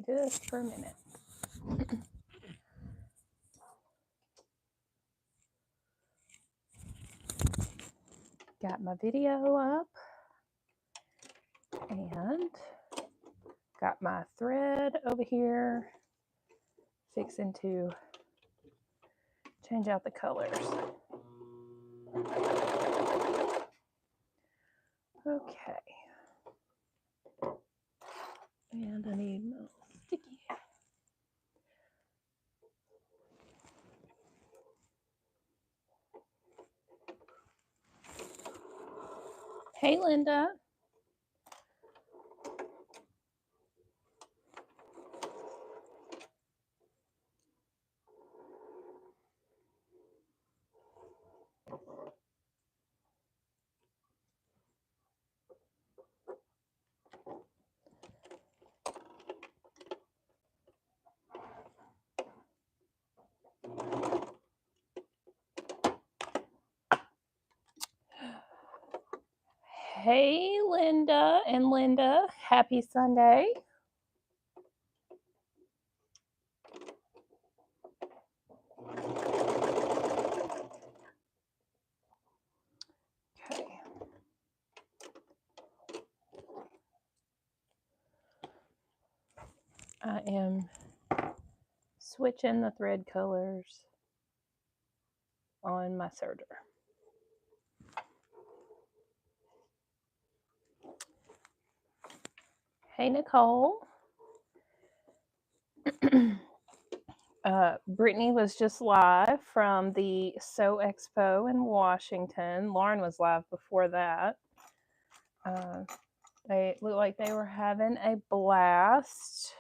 Sorry, just for a minute. Got my video up and got my thread over here, fixing to change out the colors. Okay. And I need my sticky. Hey, Linda. Hey, Linda and Linda. Happy Sunday. Okay. I am switching the thread colors on my serger. Hey, Nicole. Brittany was just live from the Sew Expo in Washington. Lauren was live before that. They looked like they were having a blast.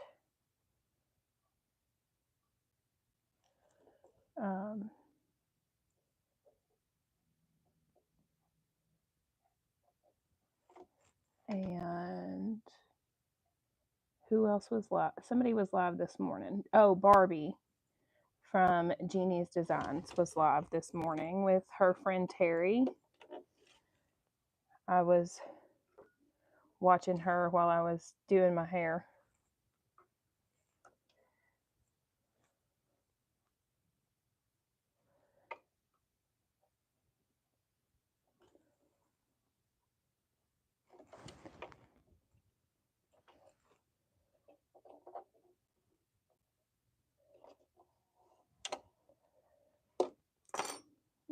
And who else was live? Somebody was live this morning. Oh, Barbie from Jeannie's Designs was live this morning with her friend Terry. I was watching her while I was doing my hair.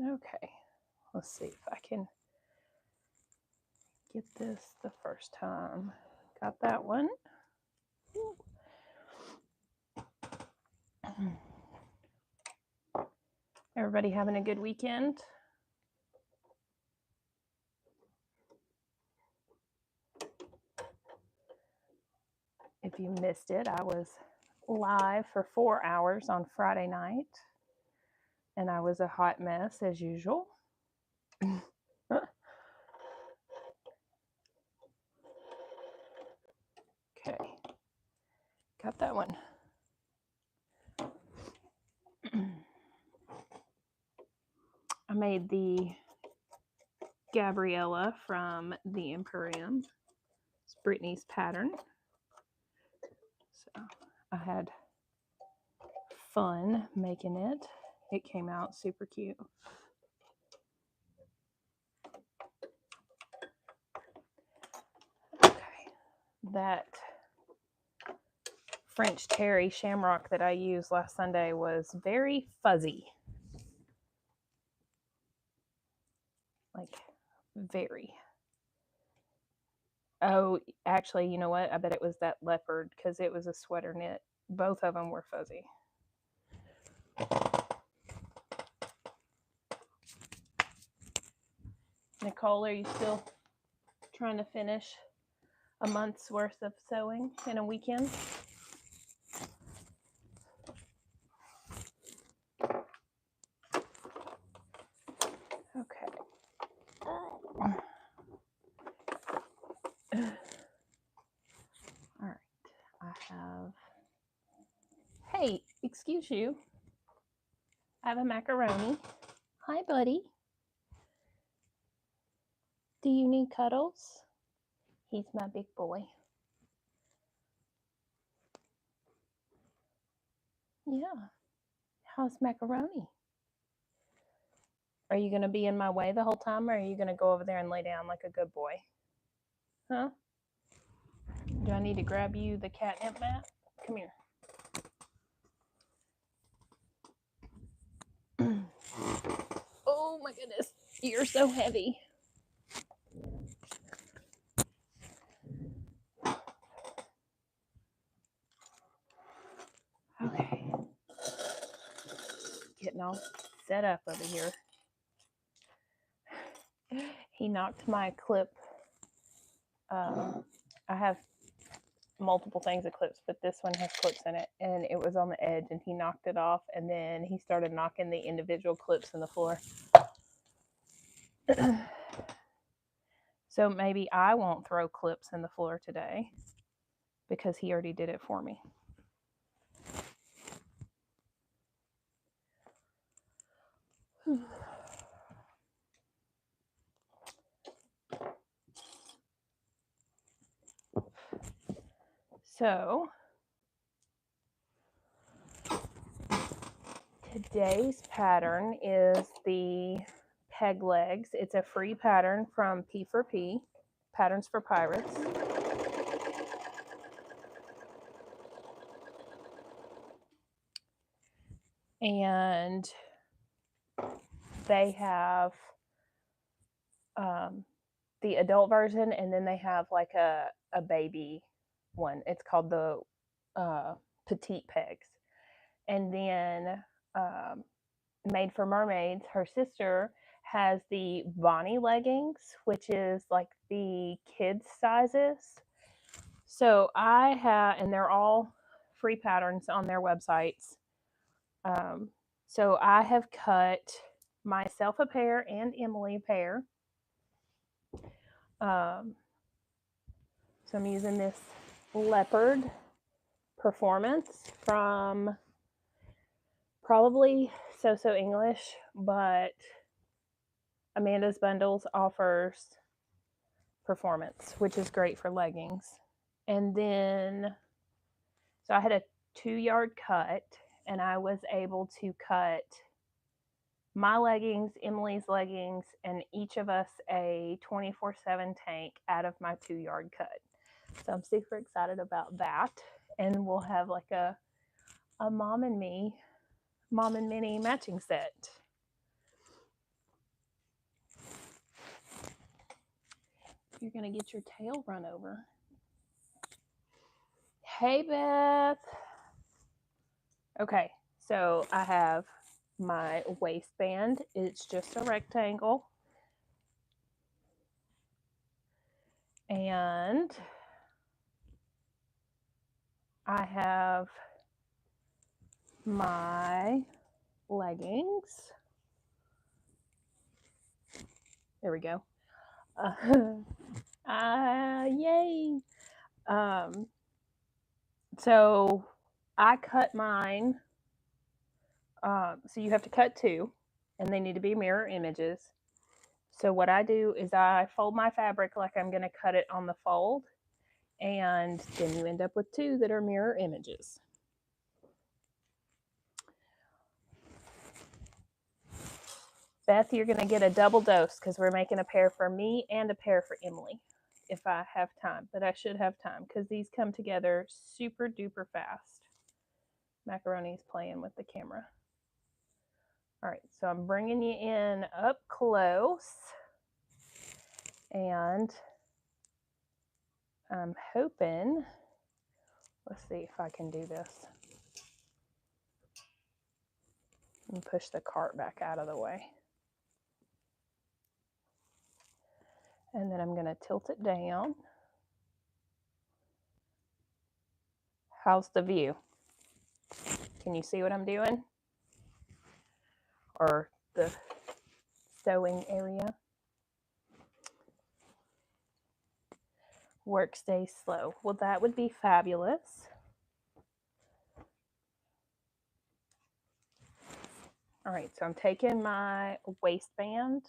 Okay, let's see if I can get this the first time. Got that one. Everybody having a good weekend? If you missed it, I was live for 4 hours on Friday night, and I was a hot mess as usual. Okay, got that one. I made the Gabriella from the Emporium. It's Brittany's pattern. So I had fun making it. It came out super cute. Okay, that French terry shamrock that I used last Sunday was very fuzzy. Like, very. Oh, actually, you know what? I bet it was that leopard because it was a sweater knit. Both of them were fuzzy. Nicole, are you still trying to finish a month's worth of sewing in a weekend? Okay. All right. I have... Hey, excuse you. I have a macaroni. Hi, buddy. Do you need cuddles? He's my big boy. Yeah. How's macaroni? Are you going to be in my way the whole time, or are you going to go over there and lay down like a good boy? Huh? Do I need to grab you the catnip mat? Come here. Oh my goodness. You're so heavy. Okay. Getting all set up over here. He knocked my clip. I have multiple things of clips, but this one has clips in it, and it was on the edge, and he knocked it off, and then he started knocking the individual clips in the floor. So maybe I won't throw clips in the floor today because he already did it for me. So today's pattern is the Peg Legs. It's a free pattern from P4P, Patterns for Pirates. And they have the adult version, and then they have like a baby one. It's called the Petite Pegs. And then Made for Mermaids, her sister, has the Bonnie leggings, which is like the kids sizes. So I have, and they're all free patterns on their websites. So I have cut myself a pair and Emily a pair. So I'm using this leopard performance from probably So English, but Amanda's Bundles offers performance, which is great for leggings. And then, so I had a 2-yard cut, and I was able to cut my leggings, Emily's leggings, and each of us a 24/7 tank out of my 2-yard cut. So I'm super excited about that. And we'll have like a mom and Minnie matching set. You're going to get your tail run over. Hey, Beth. Okay, so I have my waistband. It's just a rectangle. And I have my leggings. There we go. Yay. So I cut mine. So you have to cut 2, and they need to be mirror images. So what I do is I fold my fabric like I'm going to cut it on the fold, and then you end up with 2 that are mirror images. Beth, you're going to get a double dose because we're making a pair for me and a pair for Emily if I have time, but I should have time because these come together super duper fast. Macaroni's playing with the camera. All right, so I'm bringing you in up close, and I'm hoping, let's see if I can do this. And push the cart back out of the way. And then I'm going to tilt it down. How's the view? Can you see what I'm doing? Or the sewing area? Work stays slow. Well, that would be fabulous. All right, so I'm taking my waistband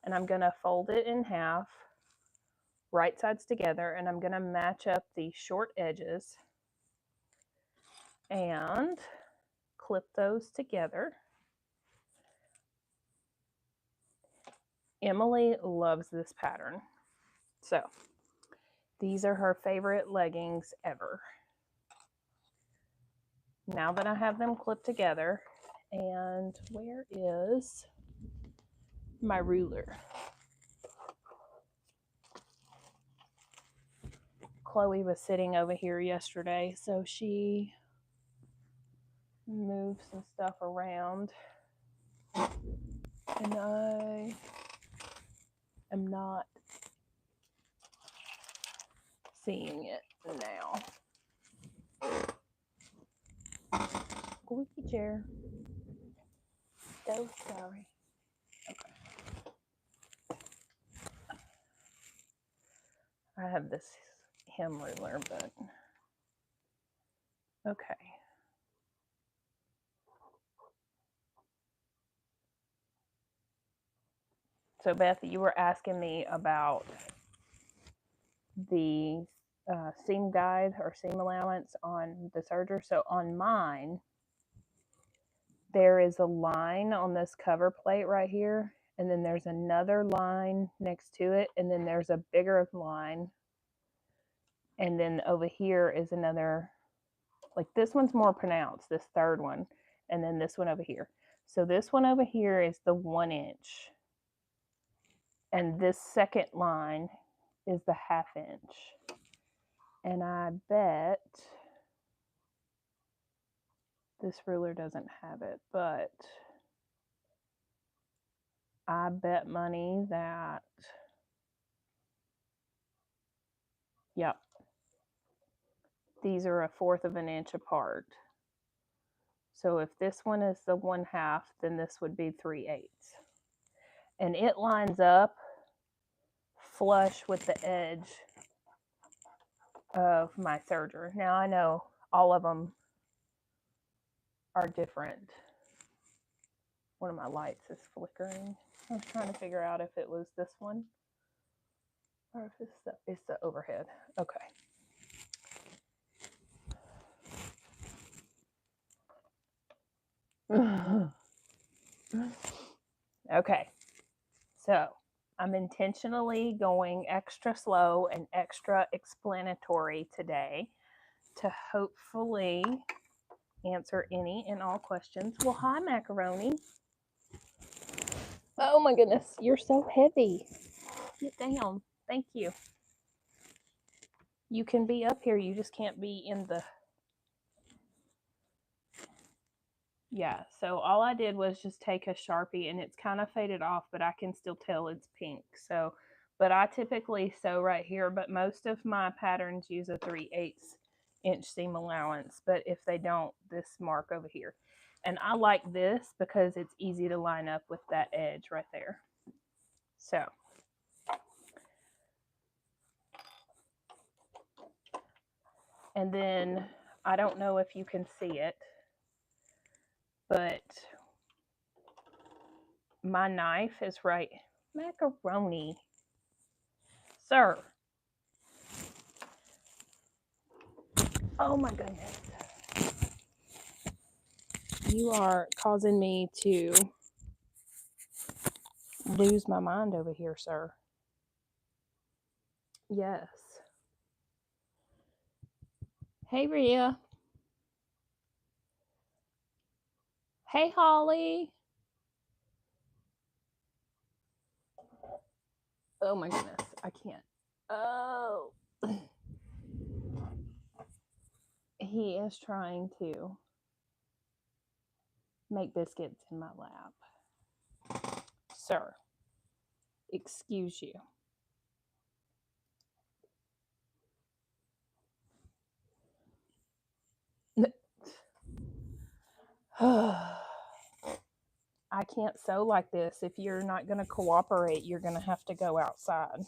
and I'm going to fold it in half, right sides together, and I'm going to match up the short edges. And clip those together. Emily loves this pattern. So these are her favorite leggings ever. Now that I have them clipped together, and where is my ruler? Chloe was sitting over here yesterday, so she moved some stuff around, and I am not seeing it now. Squeaky chair. So sorry. Okay. I have this hem ruler, but okay. So Beth, you were asking me about the seam guide or seam allowance on the serger. So on mine, there is a line on this cover plate right here, and then there's another line next to it, and then there's a bigger line, and then over here is another, like this one's more pronounced, this third one, and then this one over here. So this one over here is the 1 inch, and this second line is the 1/2 inch. And I bet this ruler doesn't have it, but I bet money that, yep, these are 1/4 of an inch apart. So if this one is the 1/2, then this would be 3/8. And it lines up flush with the edge of my serger. Now I know all of them are different. One of my lights is flickering. I was trying to figure out if it was this one or if it's the overhead. Okay. Okay, so I'm intentionally going extra slow and extra explanatory today to hopefully answer any and all questions. Well, hi, Macaroni. Oh my goodness, you're so heavy. Get down. Thank you. You can be up here, you just can't be in the... Yeah, so all I did was just take a Sharpie, and it's kind of faded off, but I can still tell it's pink. So, but I typically sew right here, but most of my patterns use a 3/8 inch seam allowance. But if they don't, this mark over here. And I like this because it's easy to line up with that edge right there. So, and then I don't know if you can see it, but my knife is right. Macaroni. Sir. Oh my goodness. You are causing me to lose my mind over here, sir. Yes. Hey, Rhea. Hey, Holly. Oh my goodness. I can't. Oh. He is trying to make biscuits in my lap. Sir, excuse you. I can't sew like this. If you're not going to cooperate, you're going to have to go outside.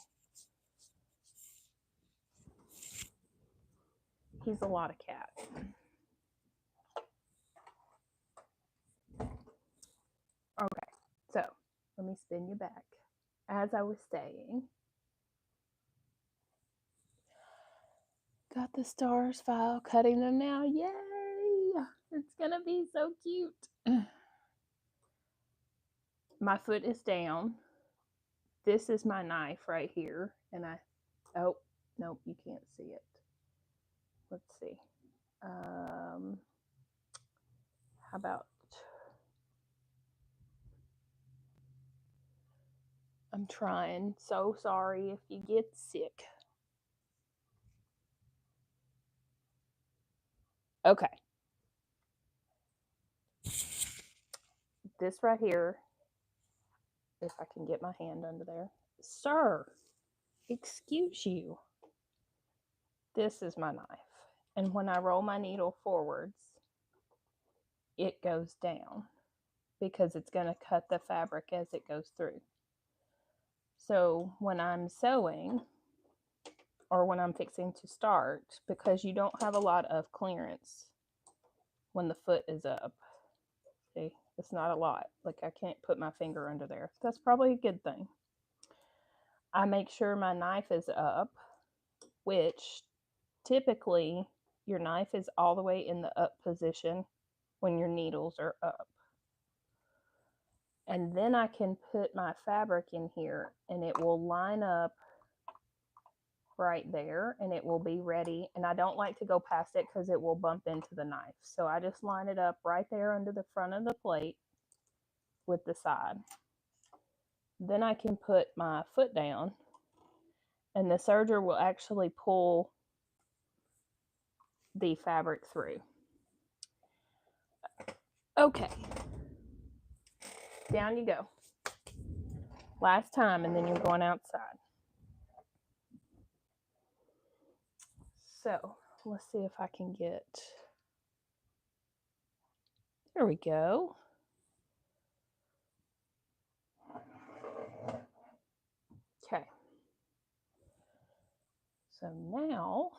He's a lot of cat. Okay, so let me spin you back. As I was saying, got the stars file, cutting them now. Yay! It's gonna be so cute. My foot is down. This is my knife right here. And oh, nope, you can't see it. Let's see. How about, I'm trying. So sorry if you get sick. Okay. This right here, if I can get my hand under there. Sir, excuse you. This is my knife. And when I roll my needle forwards, it goes down because it's going to cut the fabric as it goes through. So when I'm sewing, or when I'm fixing to start, because you don't have a lot of clearance when the foot is up. See, it's not a lot. Like, I can't put my finger under there. That's probably a good thing. I make sure my knife is up, which typically your knife is all the way in the up position when your needles are up. And then I can put my fabric in here and it will line up right there and it will be ready. And I don't like to go past it because it will bump into the knife. So I just line it up right there under the front of the plate with the side. Then I can put my foot down and the serger will actually pull the fabric through. Okay, down you go. Last time, and then you're going outside. So let's see if I can get, there we go. Okay. So now,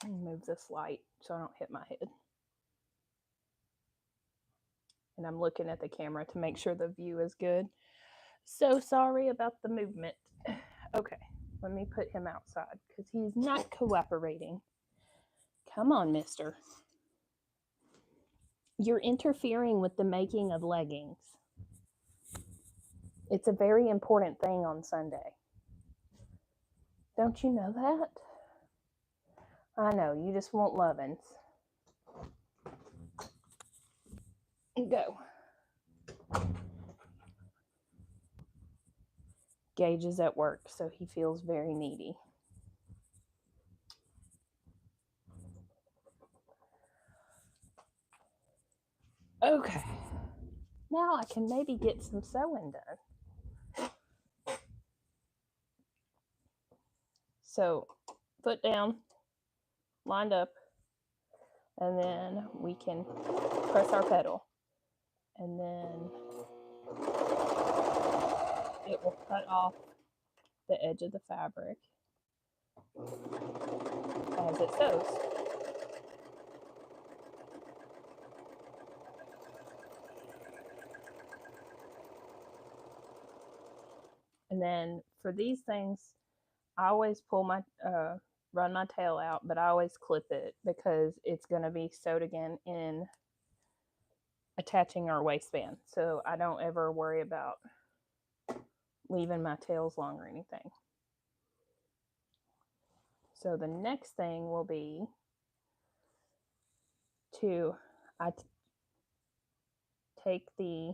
let me move this light so I don't hit my head. And I'm looking at the camera to make sure the view is good. So sorry about the movement. Okay, let me put him outside because he's not cooperating. Come on, mister. You're interfering with the making of leggings. It's a very important thing on Sunday. Don't you know that? I know, you just want lovin's. Go. Gage is at work, so he feels very needy. Okay. Now I can maybe get some sewing done. So, foot down, lined up, and then we can press our pedal. And then it will cut off the edge of the fabric as it sews. And then for these things, I always pull my, run my tail out, but I always clip it because it's going to be sewed again in attaching our waistband. So I don't ever worry about leaving my tails long or anything. So the next thing will be to, I take the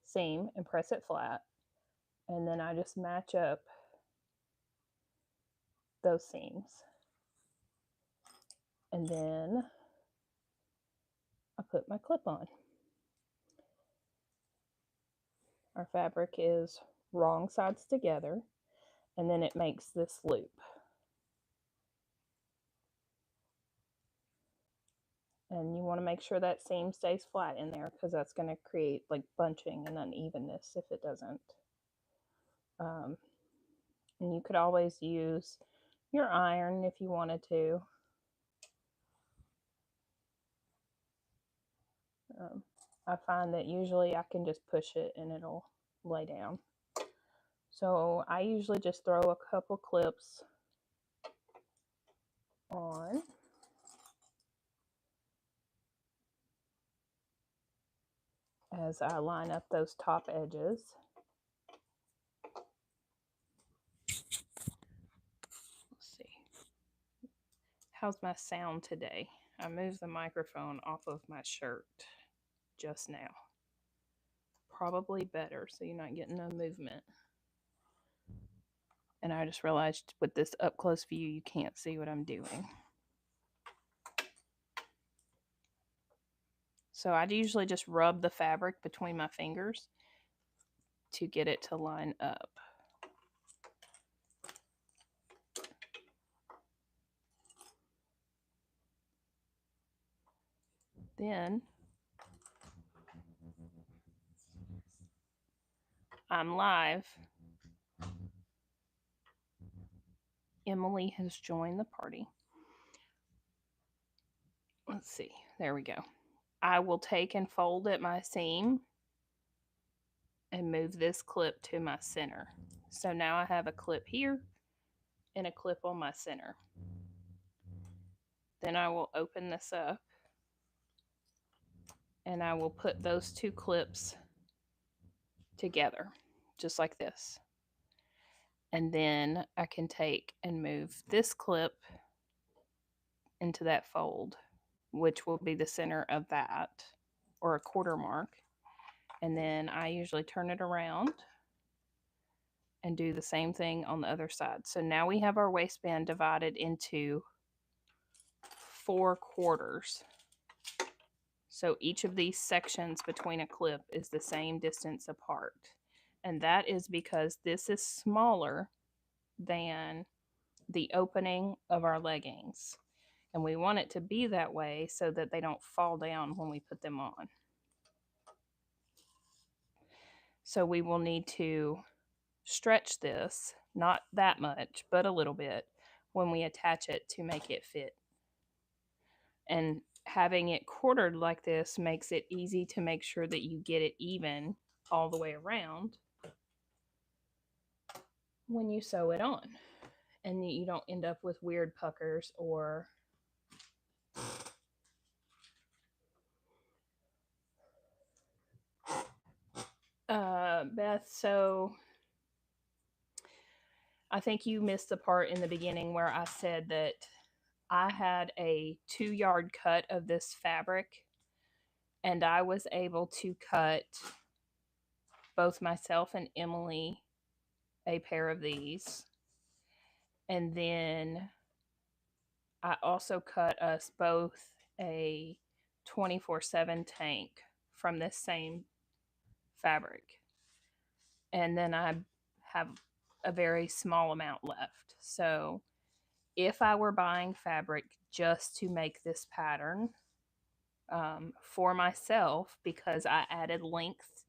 seam and press it flat, and then I just match up those seams. And then I put my clip on. Our fabric is wrong sides together, and then it makes this loop. And you want to make sure that seam stays flat in there because that's going to create like bunching and unevenness if it doesn't. And you could always use your iron if you wanted to. I find that usually I can just push it and it'll lay down. So I usually just throw a couple clips on as I line up those top edges. Let's see. How's my sound today? I moved the microphone off of my shirt just now. Probably better, so you're not getting no movement. And I just realized with this up close view, you can't see what I'm doing. So I usually just rub the fabric between my fingers to get it to line up. Then I'm live. Emily has joined the party. Let's see. There we go. I will take and fold at my seam and move this clip to my center. So now I have a clip here and a clip on my center. Then I will open this up and I will put those two clips together, just like this. And then I can take and move this clip into that fold, which will be the center of that, or a quarter mark. And then I usually turn it around and do the same thing on the other side. So now we have our waistband divided into 4 quarters. So each of these sections between a clip is the same distance apart. And that is because this is smaller than the opening of our leggings. And we want it to be that way so that they don't fall down when we put them on. So we will need to stretch this, not that much, but a little bit, when we attach it to make it fit. And having it quartered like this makes it easy to make sure that you get it even all the way around when you sew it on. And you don't end up with weird puckers or Beth, so I think you missed the part in the beginning where I said that I had a 2-yard cut of this fabric and I was able to cut both myself and Emily a pair of these. And then I also cut us both a 24/7 tank from this same fabric. And then I have a very small amount left. So if I were buying fabric just to make this pattern for myself, because I added length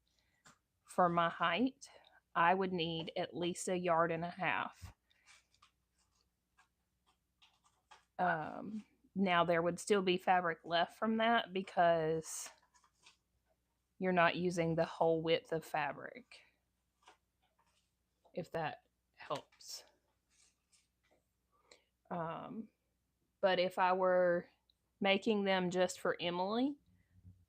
for my height, I would need at least 1.5 yards. Now there would still be fabric left from that because you're not using the whole width of fabric, if that helps. But if I were making them just for Emily,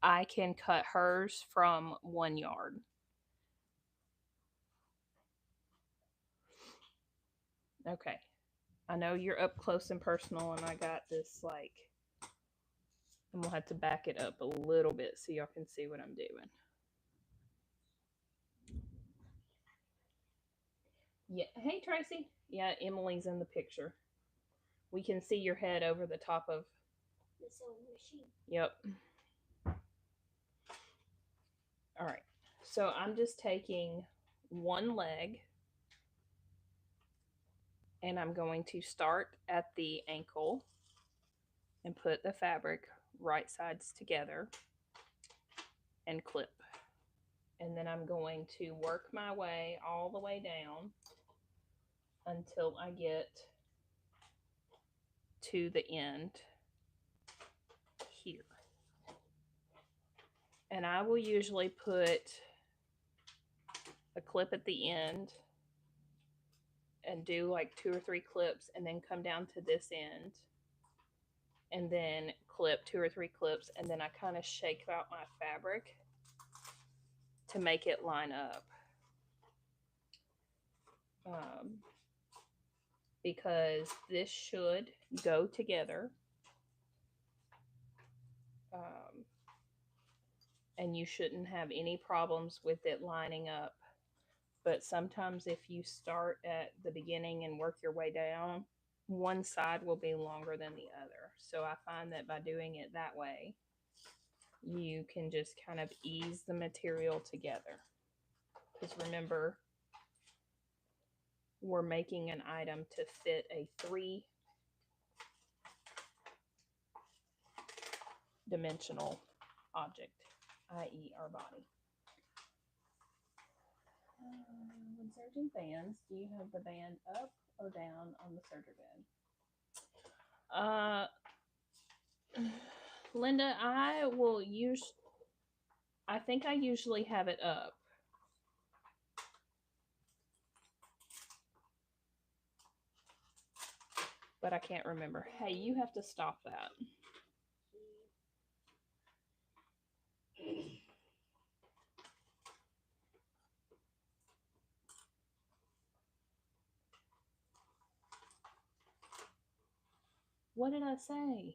I can cut hers from 1 yard. Okay. I know you're up close and personal, and I got this, like, I'm going to have to back it up a little bit so y'all can see what I'm doing. Yeah. Hey, Tracy. Yeah, Emily's in the picture. We can see your head over the top of the sewing machine. Yep. All right. So I'm just taking one leg and I'm going to start at the ankle and put the fabric right sides together and clip. And then I'm going to work my way all the way down until I get to the end here. And I will usually put a clip at the end and do like 2 or 3 clips and then come down to this end and then clip 2 or 3 clips, and then I kind of shake out my fabric to make it line up. Because this should go together. And you shouldn't have any problems with it lining up. But sometimes if you start at the beginning and work your way down, one side will be longer than the other. So I find that by doing it that way, you can just kind of ease the material together. Because remember, we're making an item to fit a 3-dimensional object, i.e. our body. When serging bands, do you have the band up or down on the serger bed? Linda, I think I usually have it up. But I can't remember. Hey, you have to stop that. What did I say?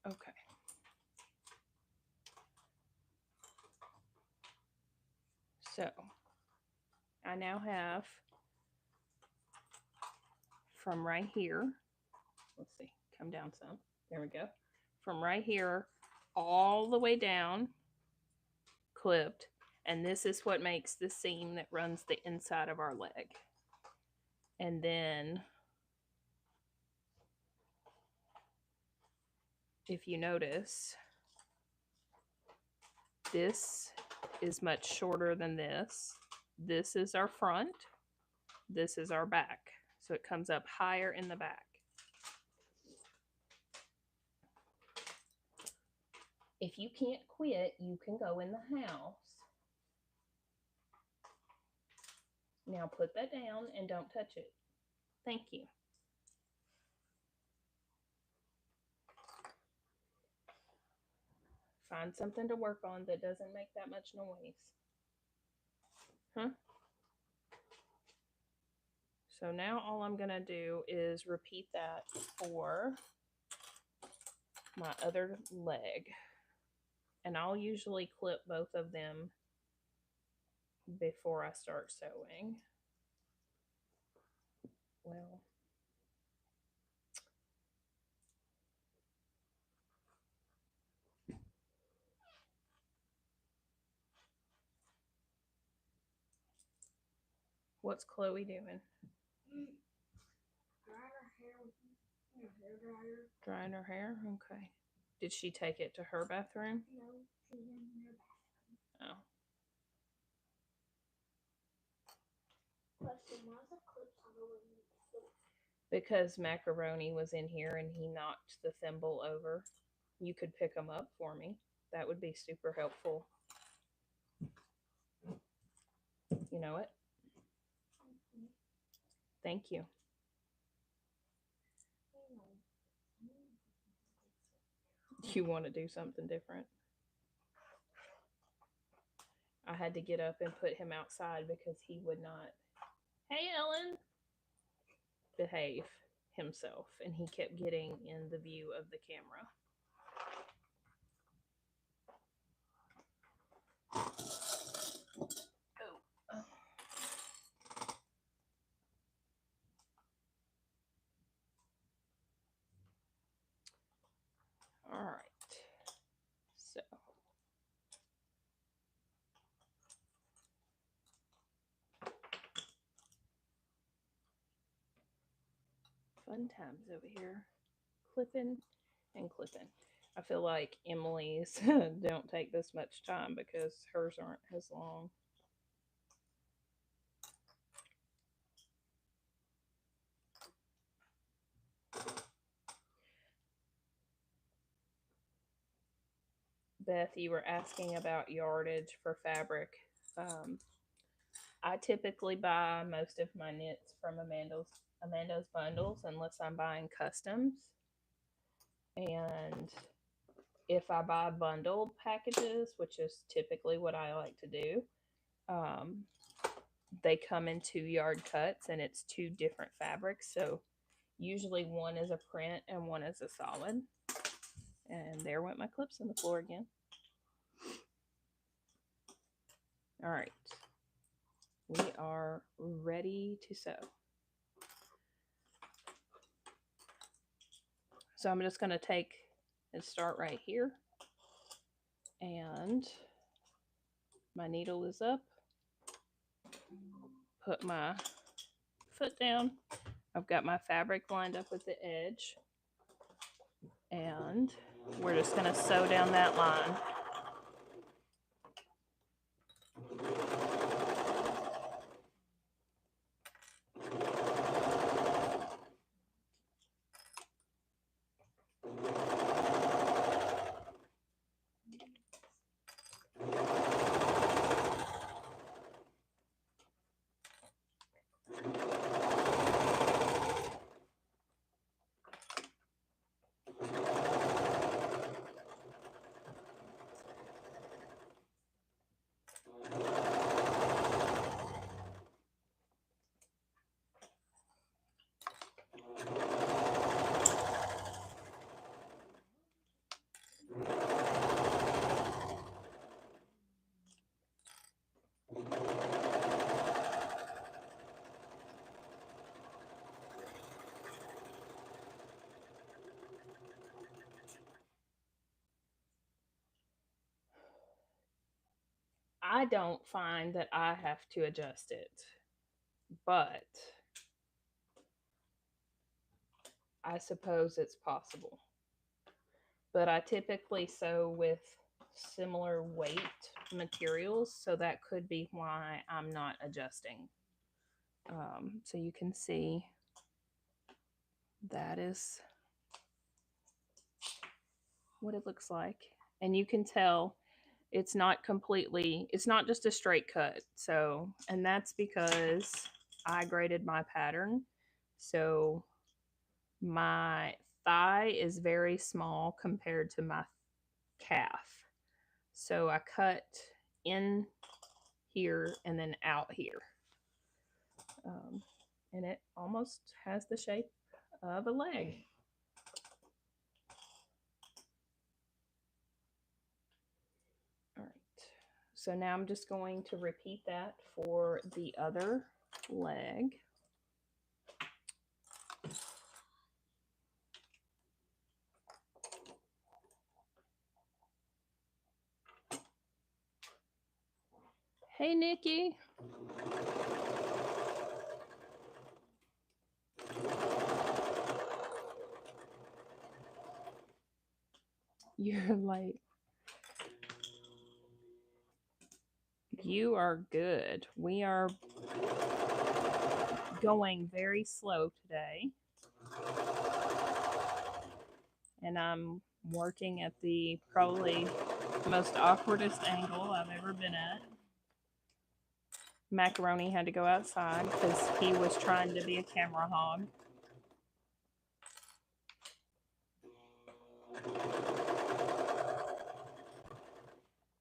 Okay. So, I now have from right here, let's see, come down some. There we go. From right here all the way down, clipped. And this is what makes the seam that runs the inside of our leg. And then, if you notice, this is much shorter than this. This is our front. This is our back. So it comes up higher in the back. If you can't quit, you can go in the house. Now put that down and don't touch it. Thank you. Find something to work on that doesn't make that much noise. Huh? So now all I'm going to do is repeat that for my other leg. And I'll usually clip both of them before I start sewing. Well, what's Chloe doing? Drying her hair with a hair dryer. Drying her hair? Okay. Did she take it to her bathroom? No, she's in her bathroom. Oh. Question, why is the clips on the way? Because Macaroni was in here and he knocked the thimble over. You could pick them up for me. That would be super helpful. You know it? Thank you. You want to do something different? I had to get up and put him outside because he would not, hey Ellen, behave himself. And he kept getting in the view of the camera. All right. So. Fun times over here. Clipping and clipping. I feel like Emily's don't take this much time because hers aren't as long. Beth, you were asking about yardage for fabric. I typically buy most of my knits from Amanda's Amanda's Bundles unless I'm buying customs. And if I buy bundled packages, which is typically what I like to do, they come in 2-yard cuts and it's 2 different fabrics. So usually one is a print and one is a solid. And there went my clips on the floor again. All right. We are ready to sew. So I'm just going to take and start right here. And my needle is up. Put my foot down. I've got my fabric lined up with the edge. And we're just going to sew down that line. I don't find that I have to adjust it, but I suppose it's possible. But I typically sew with similar weight materials, so that could be why I'm not adjusting. So you can see that is what it looks like. And you can tell it's not completely, it's not just a straight cut. So, and that's because I graded my pattern. So my thigh is very small compared to my calf. So I cut in here and then out here. And it almost has the shape of a leg. All right. So now I'm just going to repeat that for the other leg. Hey, Nikki. You're like, you are good. We are going very slow today. And I'm working at the probably most awkwardest angle I've ever been at. Macaroni had to go outside because he was trying to be a camera hog.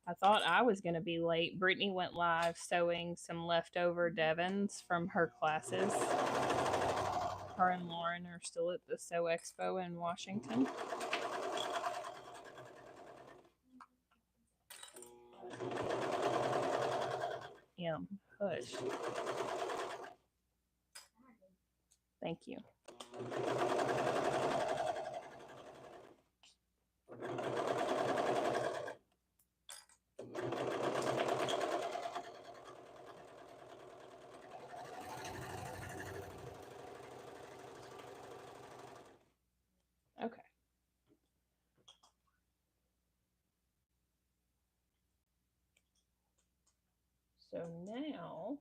I thought I was going to be late. Brittany went live sewing some leftover Devons from her classes. Her and Lauren are still at the Sew Expo in Washington. Push. Thank you. Okay. So now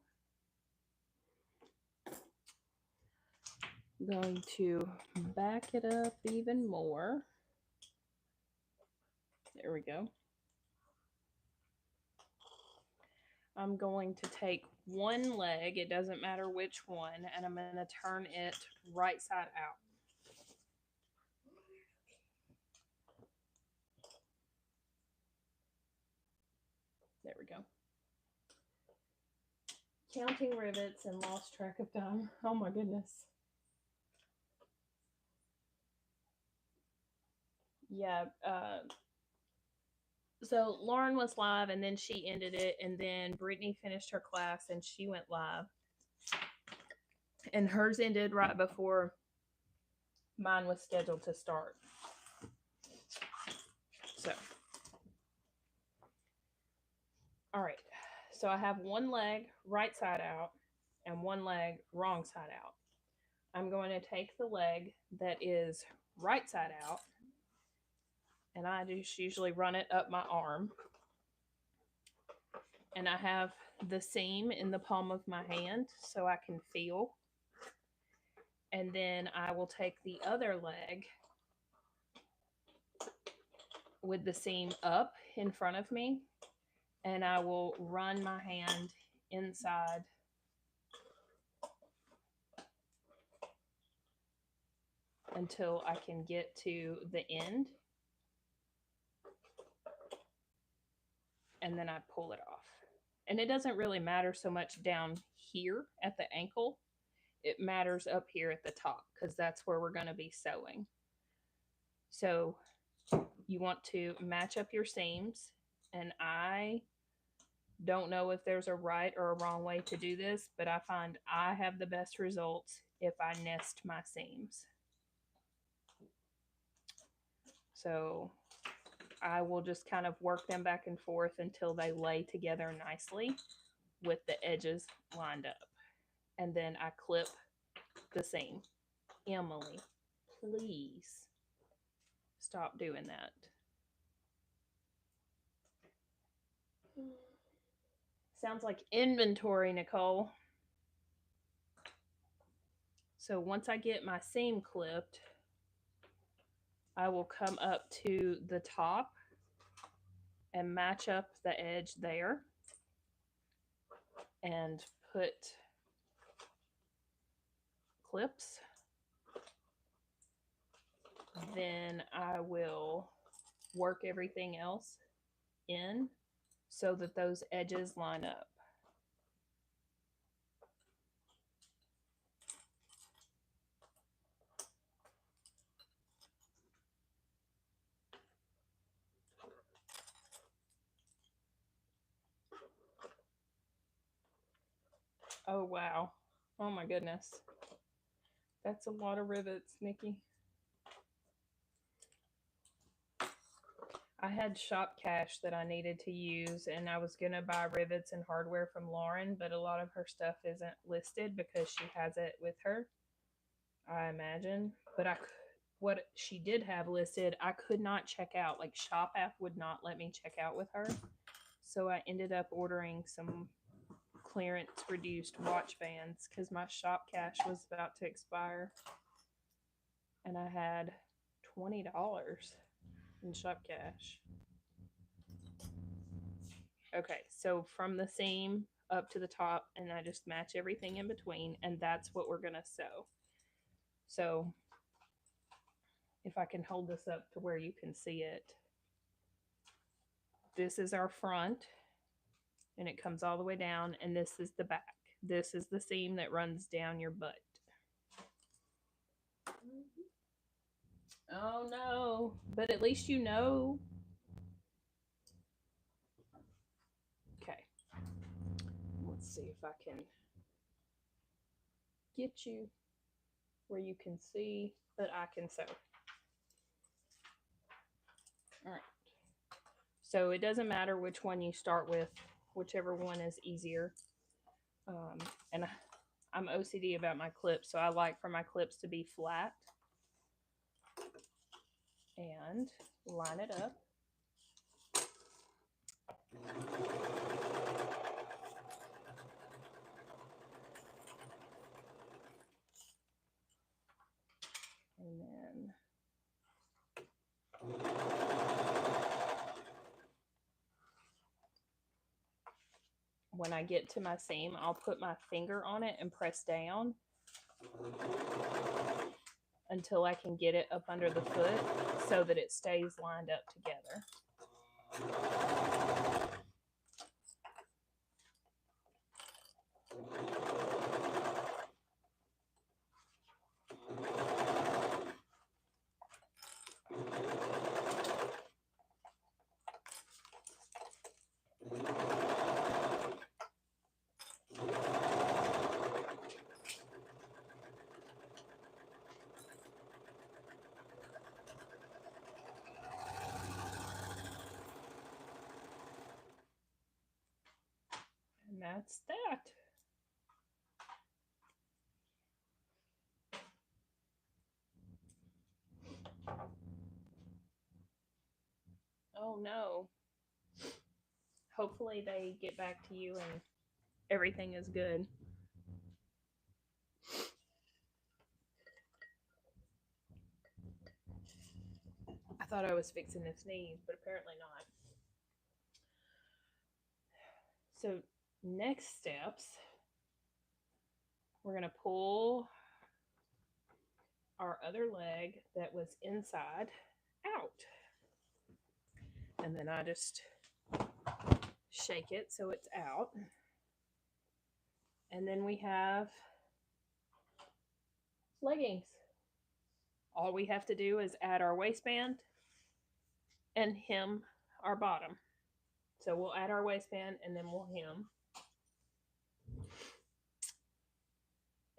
I'm going to back it up even more. There we go. I'm going to take one leg, it doesn't matter which one, and I'm going to turn it right side out. There we go. Counting rivets and lost track of time. Oh my goodness. Yeah. So Lauren was live and then she ended it, and then Brittany finished her class and she went live. And hers ended right before mine was scheduled to start. So, all right. So I have one leg right side out and one leg wrong side out. I'm going to take the leg that is right side out, and I just usually run it up my arm. And I have the seam in the palm of my hand so I can feel. And then I will take the other leg with the seam up in front of me, and I will run my hand inside until I can get to the end, and then I pull it off. And it doesn't really matter so much down here at the ankle. It matters up here at the top because that's where we're going to be sewing. So you want to match up your seams, and I don't know if there's a right or a wrong way to do this, but I find I have the best results if I nest my seams. So I will just kind of work them back and forth until they lay together nicely with the edges lined up. And then I clip the seam. Emily, please stop doing that. Sounds like inventory, Nicole. So once I get my seam clipped, I will come up to the top and match up the edge there and put clips. Then I will work everything else in so that those edges line up. Oh, wow. Oh, my goodness. That's a lot of rivets, Nikki. I had shop cash that I needed to use, and I was going to buy rivets and hardware from Lauren, but a lot of her stuff isn't listed because she has it with her, I imagine. But what she did have listed, I could not check out. Like, Shop app would not let me check out with her. So I ended up ordering some clearance reduced watch bands because my shop cash was about to expire. And I had $20 in shop cash. Okay, so from the seam up to the top, and I just match everything in between, and that's what we're gonna sew. So if I can hold this up to where you can see it, this is our front, and it comes all the way down, and this is the back. This is the seam that runs down your butt. Oh no, but at least you know. Okay, let's see if I can get you where you can see that I can sew. All right. So it doesn't matter which one you start with, whichever one is easier. And I'm OCD about my clips, so I like for my clips to be flat. And line it up. And then when I get to my seam, I'll put my finger on it and press down until I can get it up under the foot so that it stays lined up together. And that's that. Oh no. Hopefully they get back to you and everything is good. I thought I was fixing to sneeze, but apparently not. So next steps, we're going to pull our other leg that was inside out. And then I just shake it so it's out. And then we have leggings. All we have to do is add our waistband and hem our bottom. So we'll add our waistband and then we'll hem.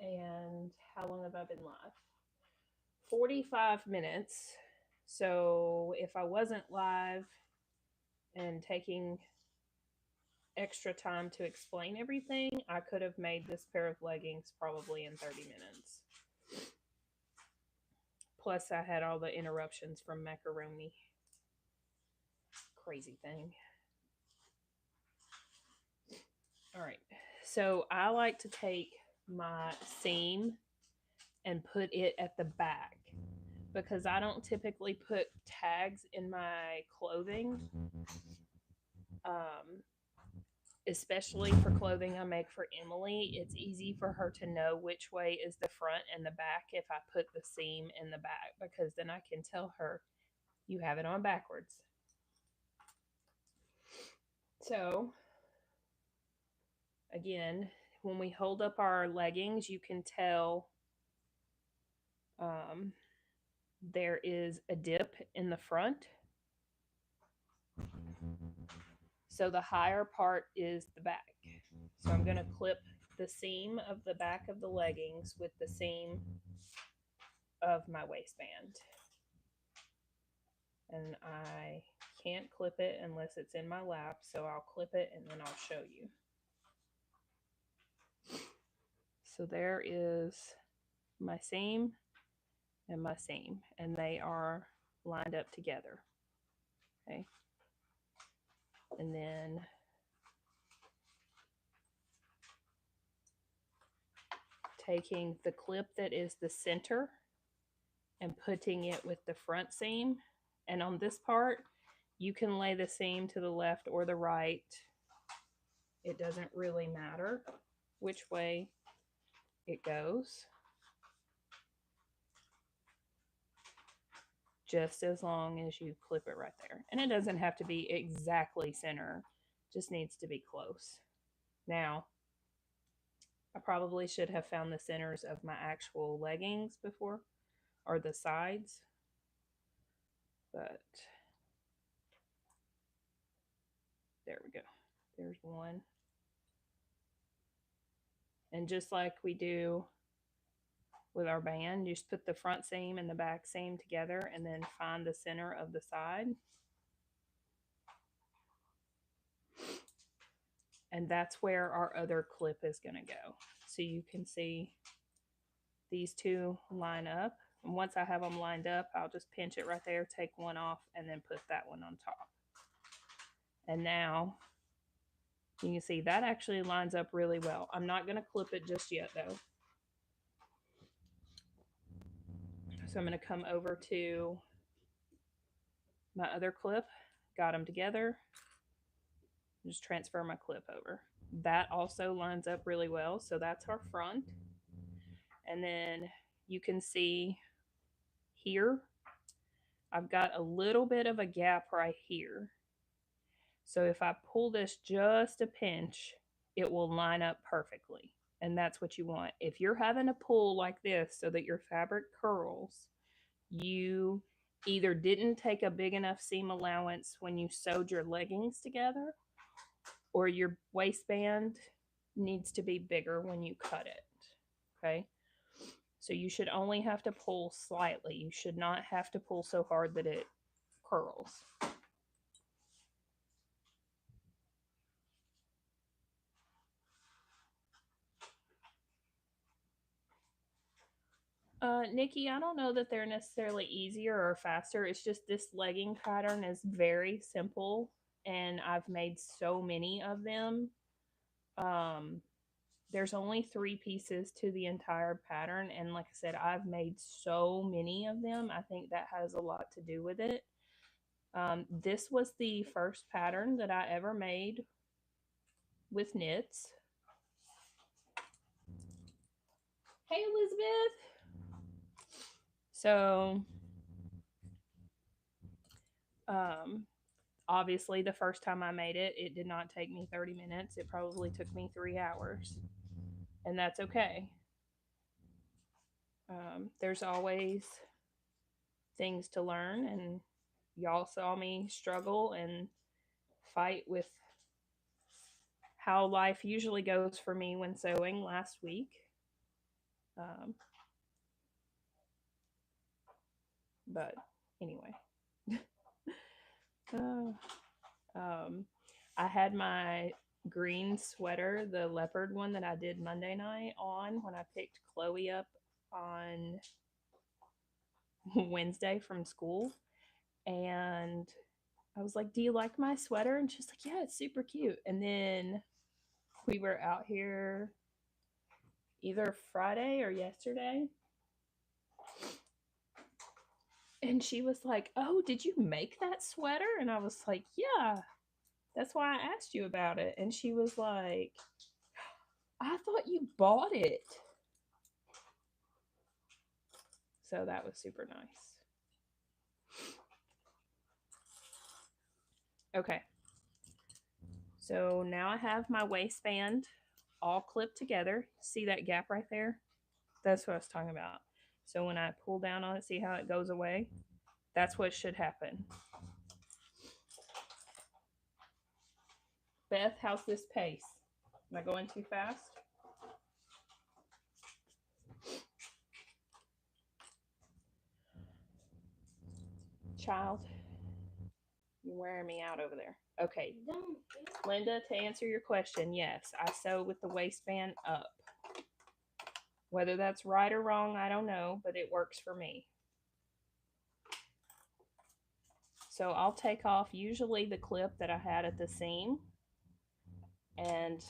And how long have I been live? 45 minutes. So if I wasn't live and taking extra time to explain everything, I could have made this pair of leggings probably in 30 minutes. Plus I had all the interruptions from macaroni. Crazy thing. All right. So I like to take my seam and put it at the back because I don't typically put tags in my clothing. Especially for clothing I make for Emily, it's easy for her to know which way is the front and the back if I put the seam in the back, because then I can tell her you have it on backwards. So again, when we hold up our leggings, you can tell there is a dip in the front. So the higher part is the back. So I'm going to clip the seam of the back of the leggings with the seam of my waistband. And I can't clip it unless it's in my lap, so I'll clip it and then I'll show you. So there is my seam and my seam, and they are lined up together. Okay. And then taking the clip that is the center and putting it with the front seam. And on this part, you can lay the seam to the left or the right. It doesn't really matter which way it goes, just as long as you clip it right there. And it doesn't have to be exactly center, just needs to be close. Now, I probably should have found the centers of my actual leggings before, or the sides, but there we go. There's one. And just like we do with our band, you just put the front seam and the back seam together and then find the center of the side. And that's where our other clip is going to go. So you can see these two line up. And once I have them lined up, I'll just pinch it right there, take one off, and then put that one on top. And now you can see that actually lines up really well. I'm not going to clip it just yet though. So I'm going to come over to my other clip, got them together, Just transfer my clip over. That also lines up really well. So that's our front. And then you can see here, I've got a little bit of a gap right here. So if I pull this just a pinch, it will line up perfectly. And that's what you want. If you're having to pull like this so that your fabric curls, you either didn't take a big enough seam allowance when you sewed your leggings together, or your waistband needs to be bigger when you cut it. Okay? So you should only have to pull slightly. You should not have to pull so hard that it curls. Nikki, I don't know that they're necessarily easier or faster. It's just this legging pattern is very simple, and I've made so many of them. Um, there's only 3 pieces to the entire pattern, and like I said, I've made so many of them. I think that has a lot to do with it. This was the first pattern that I ever made with knits. Hey, Elizabeth. So, obviously, the first time I made it, it did not take me 30 minutes. It probably took me 3 hours, and that's okay. There's always things to learn, and y'all saw me struggle and fight with how life usually goes for me when sewing last week. Um, but anyway, uh, I had my green sweater, the leopard one that I did Monday night, on when I picked Chloe up on Wednesday from school. And I was like, "Do you like my sweater?" And she's like, "Yeah, it's super cute." And then we were out here either Friday or yesterday. And she was like, "Oh, did you make that sweater?" And I was like, "Yeah, that's why I asked you about it." And she was like, "I thought you bought it." So that was super nice. Okay. So now I have my waistband all clipped together. See that gap right there? That's what I was talking about. So when I pull down on it, see how it goes away? That's what should happen. Beth, how's this pace? Am I going too fast? Child, you're wearing me out over there. Okay. Linda, to answer your question, yes, I sew with the waistband up. Whether that's right or wrong, I don't know, but it works for me. So I'll take off usually the clip that I had at the seam, and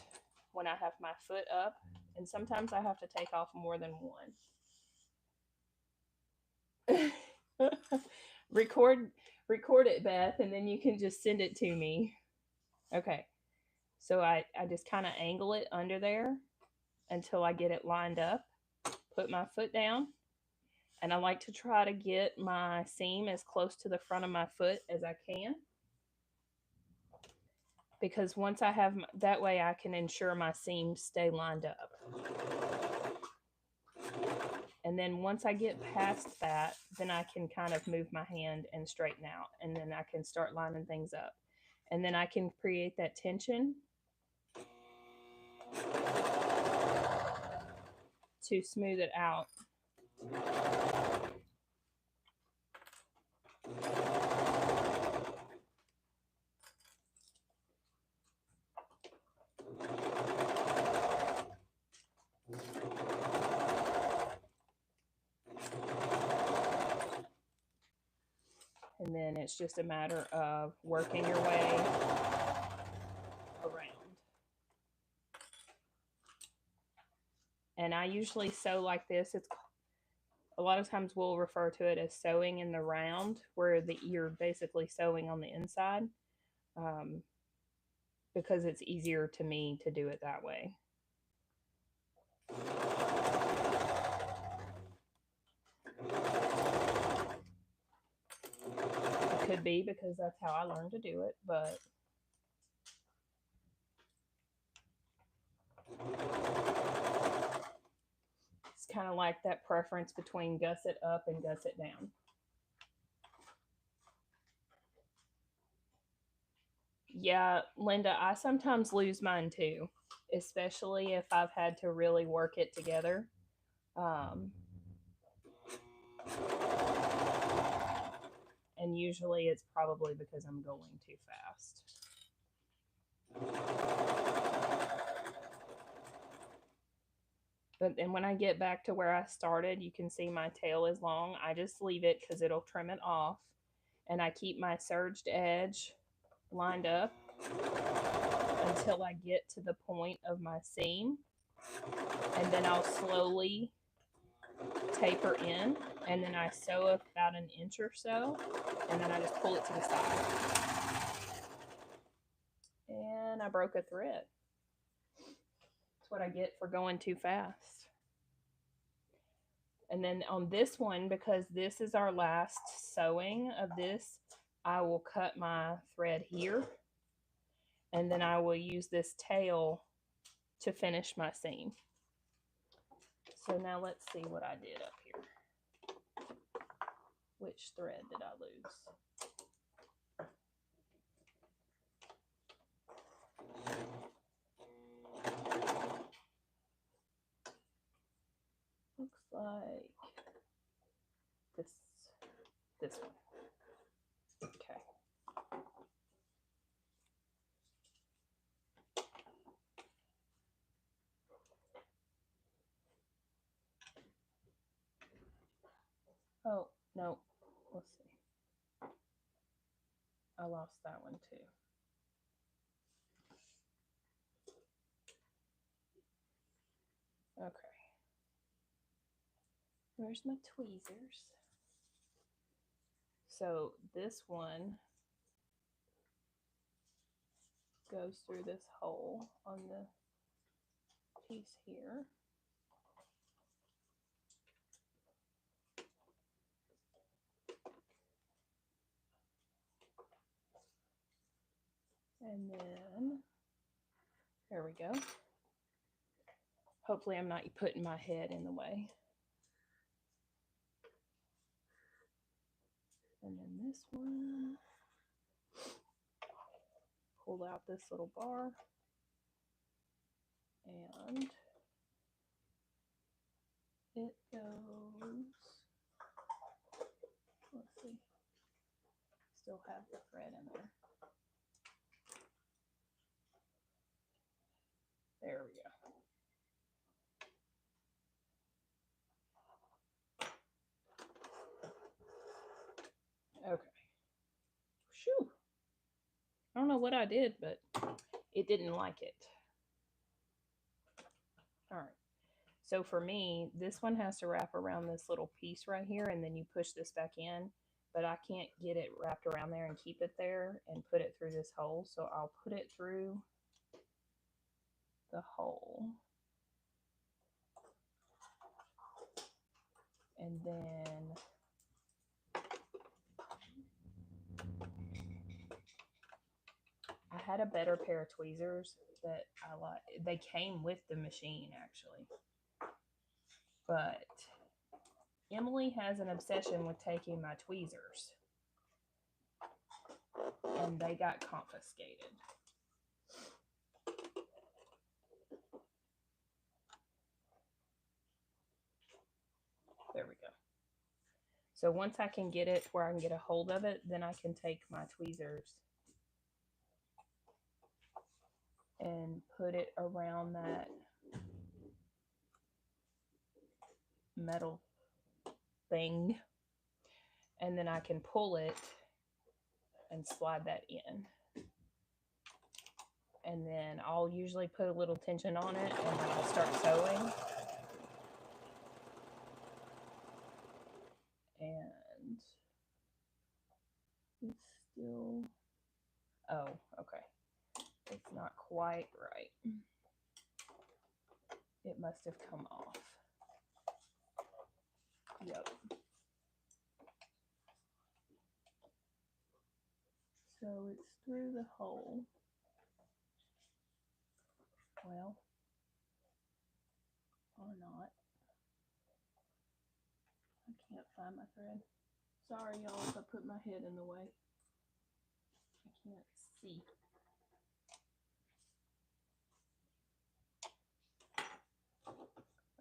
when I have my foot up, and sometimes I have to take off more than one. record it, Beth, and then you can just send it to me. Okay. So I just kind of angle it under there until I get it lined up. Put my foot down, and I like to try to get my seam as close to the front of my foot as I can, because once I have that way, I can ensure my seams stay lined up. And then once I get past that, then I can kind of move my hand and straighten out, and then I can start lining things up, and then I can create that tension to smooth it out. And then it's just a matter of working your way around. And I usually sew like this. It's a lot of times we'll refer to it as sewing in the round, where you're basically sewing on the inside. because it's easier to me to do it that way. It could be because that's how I learned to do it, but it's kind of like that preference between gusset up and gusset down. Yeah, Linda, I sometimes lose mine too, especially if I've had to really work it together. Um, and usually it's probably because I'm going too fast. But then when I get back to where I started, you can see my tail is long. I just leave it because it'll trim it off. And I keep my serged edge lined up until I get to the point of my seam. And then I'll slowly taper in. And then I sew about an inch or so. And then I just pull it to the side. And I broke a thread. That's what I get for going too fast. And then on this one, because this is our last sewing of this, I will cut my thread here. And then I will use this tail to finish my seam. So now let's see what I did up here. Which thread did I lose? Looks like this one. Okay. Oh, no. Let's see. I lost that one too. Okay. Where's my tweezers? So this one goes through this hole on the piece here. And then, there we go. Hopefully I'm not putting my head in the way. And then this one, pull out this little bar. And it goes, let's see, still have the thread in there. There we go. Okay. Shoo. I don't know what I did, but it didn't like it. All right. So for me, this one has to wrap around this little piece right here, and then you push this back in. But I can't get it wrapped around there and keep it there and put it through this hole. So I'll put it through the hole. And then I had a better pair of tweezers that I like. They came with the machine actually. But Emily has an obsession with taking my tweezers. And they got confiscated. There we go. So once I can get it where I can get a hold of it, then I can take my tweezers and put it around that metal thing. And then I can pull it and slide that in. And then I'll usually put a little tension on it and then I'll start sewing. And it's still, oh, okay. It's not quite right. It must have come off. Yep. So it's through the hole. Well, or not. I can't find my thread. Sorry, y'all, if I put my head in the way. I can't see.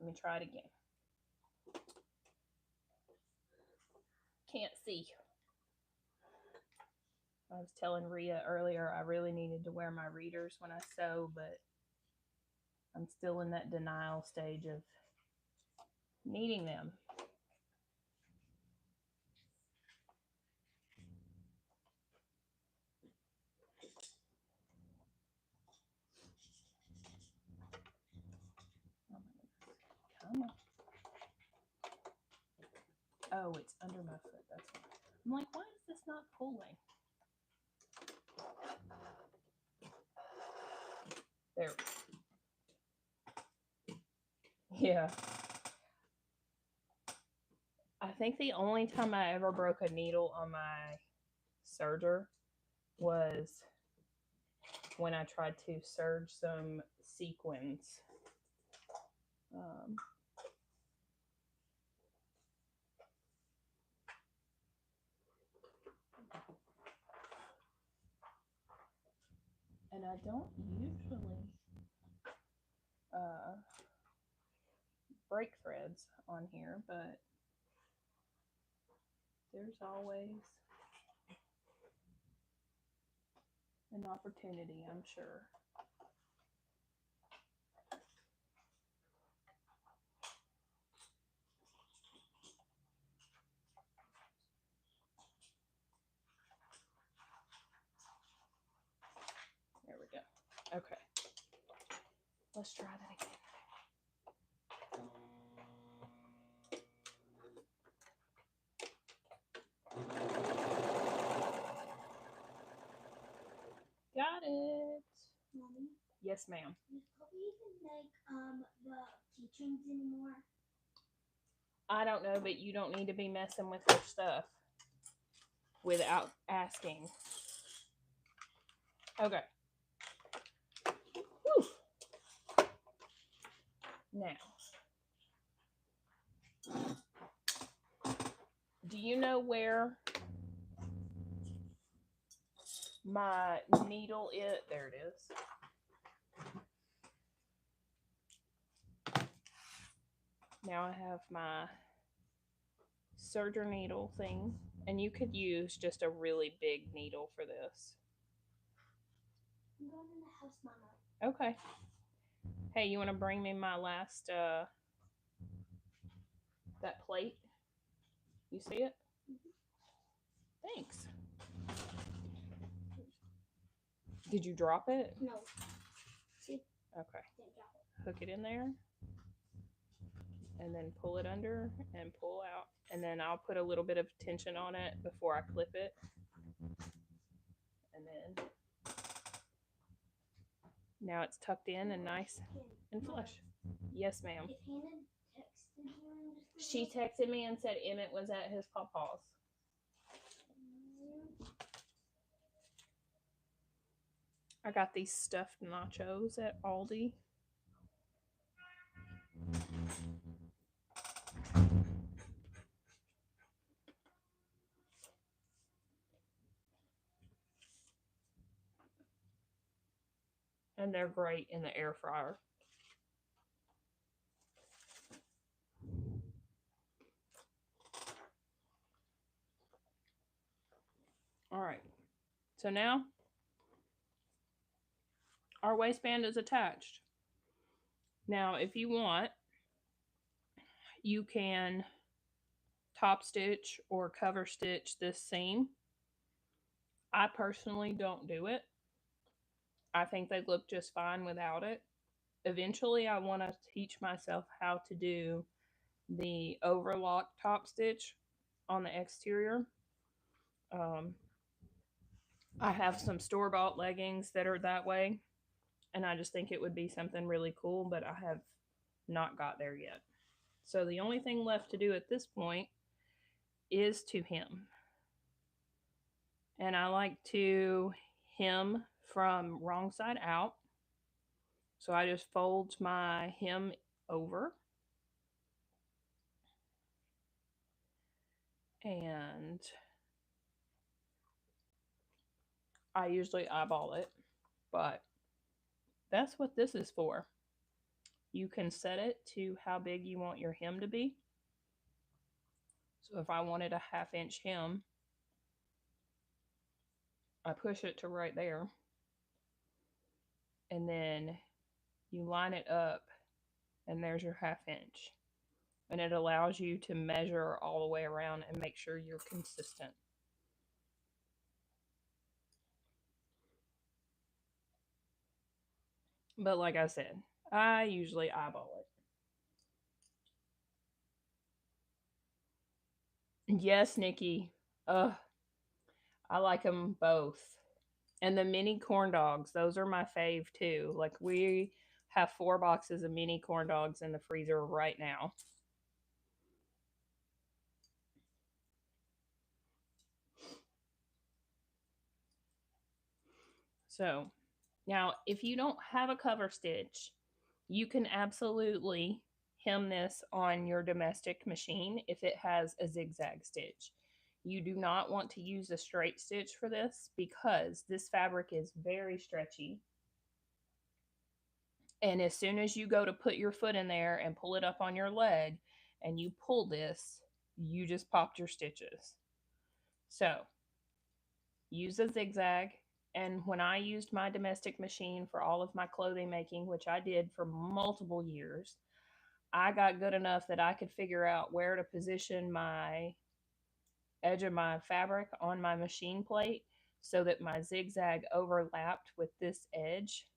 Let me try it again. Can't see. I was telling Rhea earlier I really needed to wear my readers when I sew, but I'm still in that denial stage of needing them. Come on. Oh, it's under my foot. That's why. I'm like, why is this not pulling? There. Yeah. I think the only time I ever broke a needle on my serger was when I tried to serge some sequins. And I don't usually break threads on here, but there's always an opportunity, I'm sure. There we go. Okay. Let's try that again. Got it. Mommy, Yes, ma'am. does Poppy even make the keychains anymore? I don't know, but you don't need to be messing with her stuff without asking. Okay. Whew. Now, do you know where my needle is? There it is. Now I have my serger needle thing, and you could use just a really big needle for this. I'm going in the house, Mama. Okay. Hey, you want to bring me my last, that plate? You see it? Thanks. Did you drop it? No. See? Okay. Didn't drop it. Hook it in there. And then pull it under and pull out. And then I'll put a little bit of tension on it before I clip it. And then now it's tucked in and nice and flush. Yes, ma'am. If Hannah texted you just She texted me and said Emmett was at his papa's. I got these stuffed nachos at Aldi. And they're great in the air fryer. All right. So now our waistband is attached. Now, if you want, you can top stitch or cover stitch this seam. I personally don't do it. I think they look just fine without it. Eventually, I want to teach myself how to do the overlock top stitch on the exterior. I have some store-bought leggings that are that way, And I just think it would be something really cool, but I have not got there yet. So the only thing left to do at this point is to hem. And I like to hem from wrong side out. So I just fold my hem over and I usually eyeball it, but that's what this is for. You can set it to how big you want your hem to be. So if I wanted a 1/2 inch hem, I push it to right there, and then you line it up, and there's your 1/2 inch. And it allows you to measure all the way around and make sure you're consistent. But like I said, I usually eyeball it. Yes, Nikki. I like them both. And the mini corn dogs, those are my fave too. Like we have 4 boxes of mini corn dogs in the freezer right now. So now, if you don't have a cover stitch, you can absolutely hem this on your domestic machine if it has a zigzag stitch. You do not want to use a straight stitch for this because this fabric is very stretchy. And as soon as you go to put your foot in there and pull it up on your leg and you pull this, you just popped your stitches. So use a zigzag. And when I used my domestic machine for all of my clothing making, which I did for multiple years, I got good enough that I could figure out where to position my edge of my fabric on my machine plate so that my zigzag overlapped with this edge,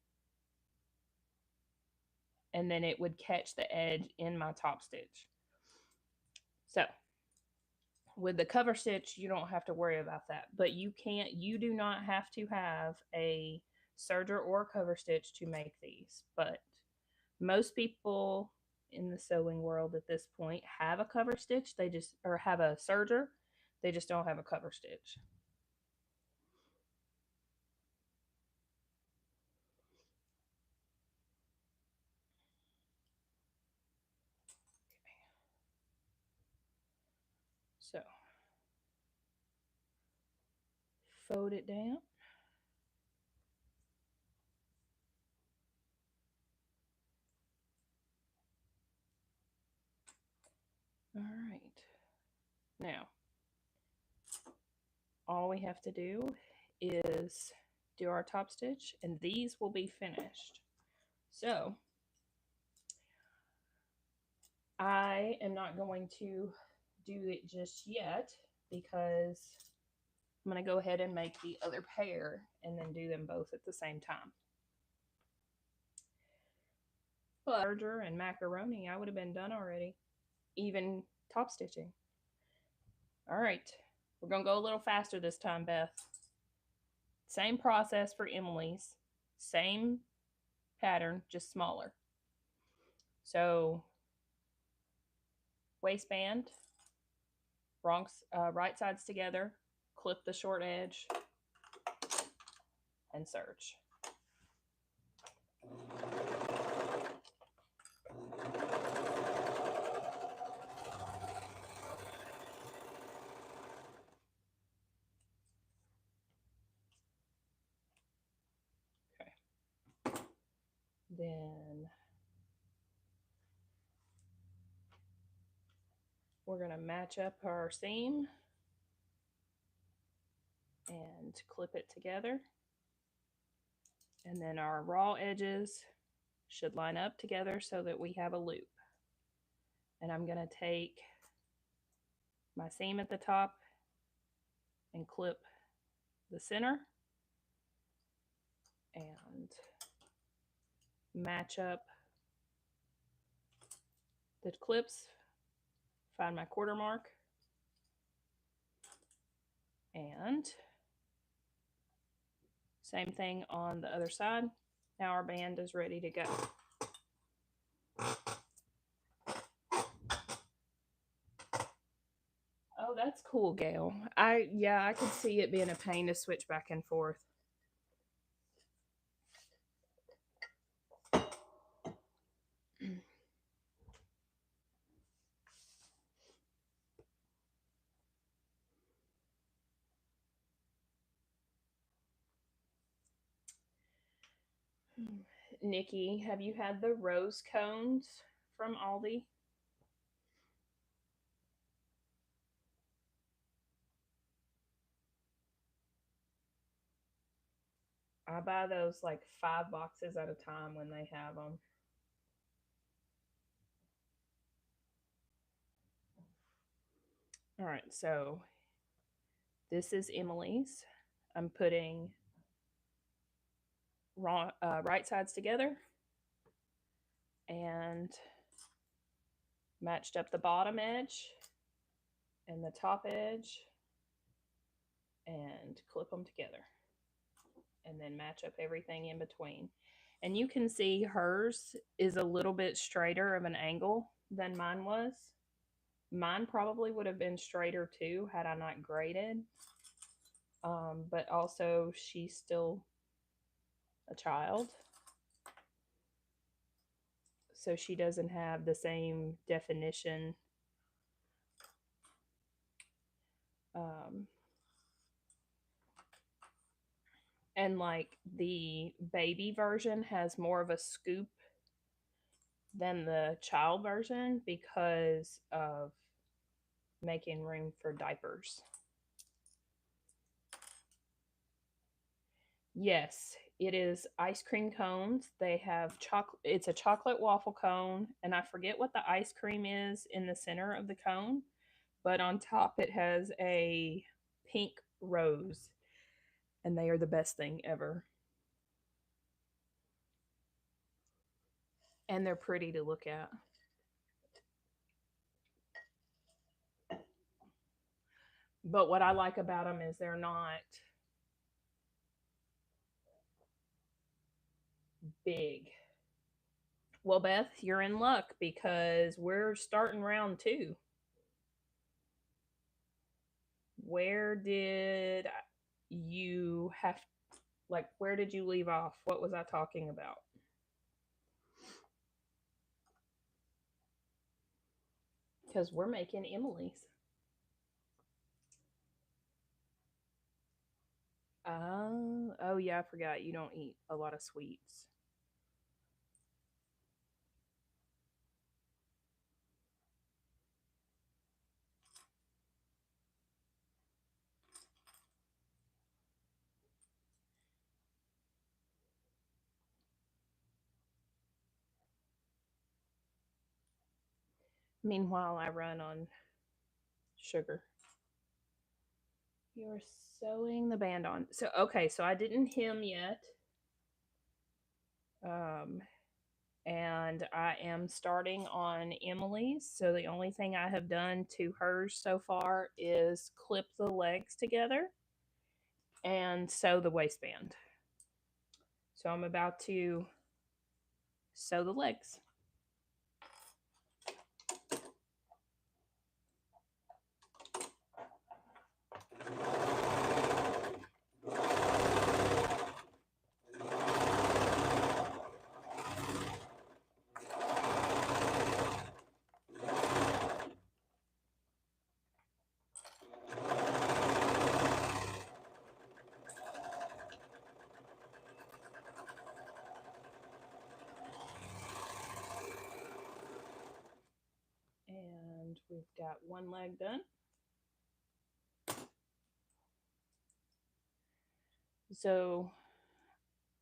and then it would catch the edge in my top stitch. So with the cover stitch, you don't have to worry about that, but you do not have to have a serger or cover stitch to make these. But most people in the sewing world at this point have a cover stitch, they just, or have a serger, they just don't have a cover stitch. So fold it down. All right. Now, all we have to do is do our top stitch, and these will be finished. So I am not going to do it just yet because I'm going to go ahead and make the other pair and then do them both at the same time. But burger and macaroni, I would have been done already, even top stitching. All right, we're going to go a little faster this time, Beth. Same process for Emily's, same pattern, just smaller. So waistband, right sides together, clip the short edge, and serge. Okay. Then we're going to match up our seam and clip it together. And then our raw edges should line up together so that we have a loop. And I'm going to take my seam at the top and clip the center and match up the clips, find my quarter mark, and same thing on the other side. Now our band is ready to go. Oh, that's cool, Gail. I could see it being a pain to switch back and forth. Nikki, have you had the rose cones from Aldi? I buy those like 5 boxes at a time when they have them. All right, so this is Emily's. I'm putting right sides together and matched up the bottom edge and the top edge and clip them together and then match up everything in between. And you can see hers is a little bit straighter of an angle than mine was. Mine probably would have been straighter too had I not graded. But also, she's still a child. So she doesn't have the same definition. And like the baby version has more of a scoop than the child version because of making room for diapers. Yes, it is ice cream cones. They have chocolate. It's a chocolate waffle cone, and I forget what the ice cream is in the center of the cone, but on top it has a pink rose, and they are the best thing ever. And they're pretty to look at. But what I like about them is they're not big. Well, Beth, you're in luck because we're starting round 2. Where did you have, like, where did you leave off? What was I talking about? Because we're making Emily's. Oh yeah, I forgot you don't eat a lot of sweets. Meanwhile, I run on sugar. You're sewing the band on. So okay, so I didn't hem yet. And I am starting on Emily's. So the only thing I have done to hers so far is clip the legs together and sew the waistband. So I'm about to sew the legs. And we've got one leg done. So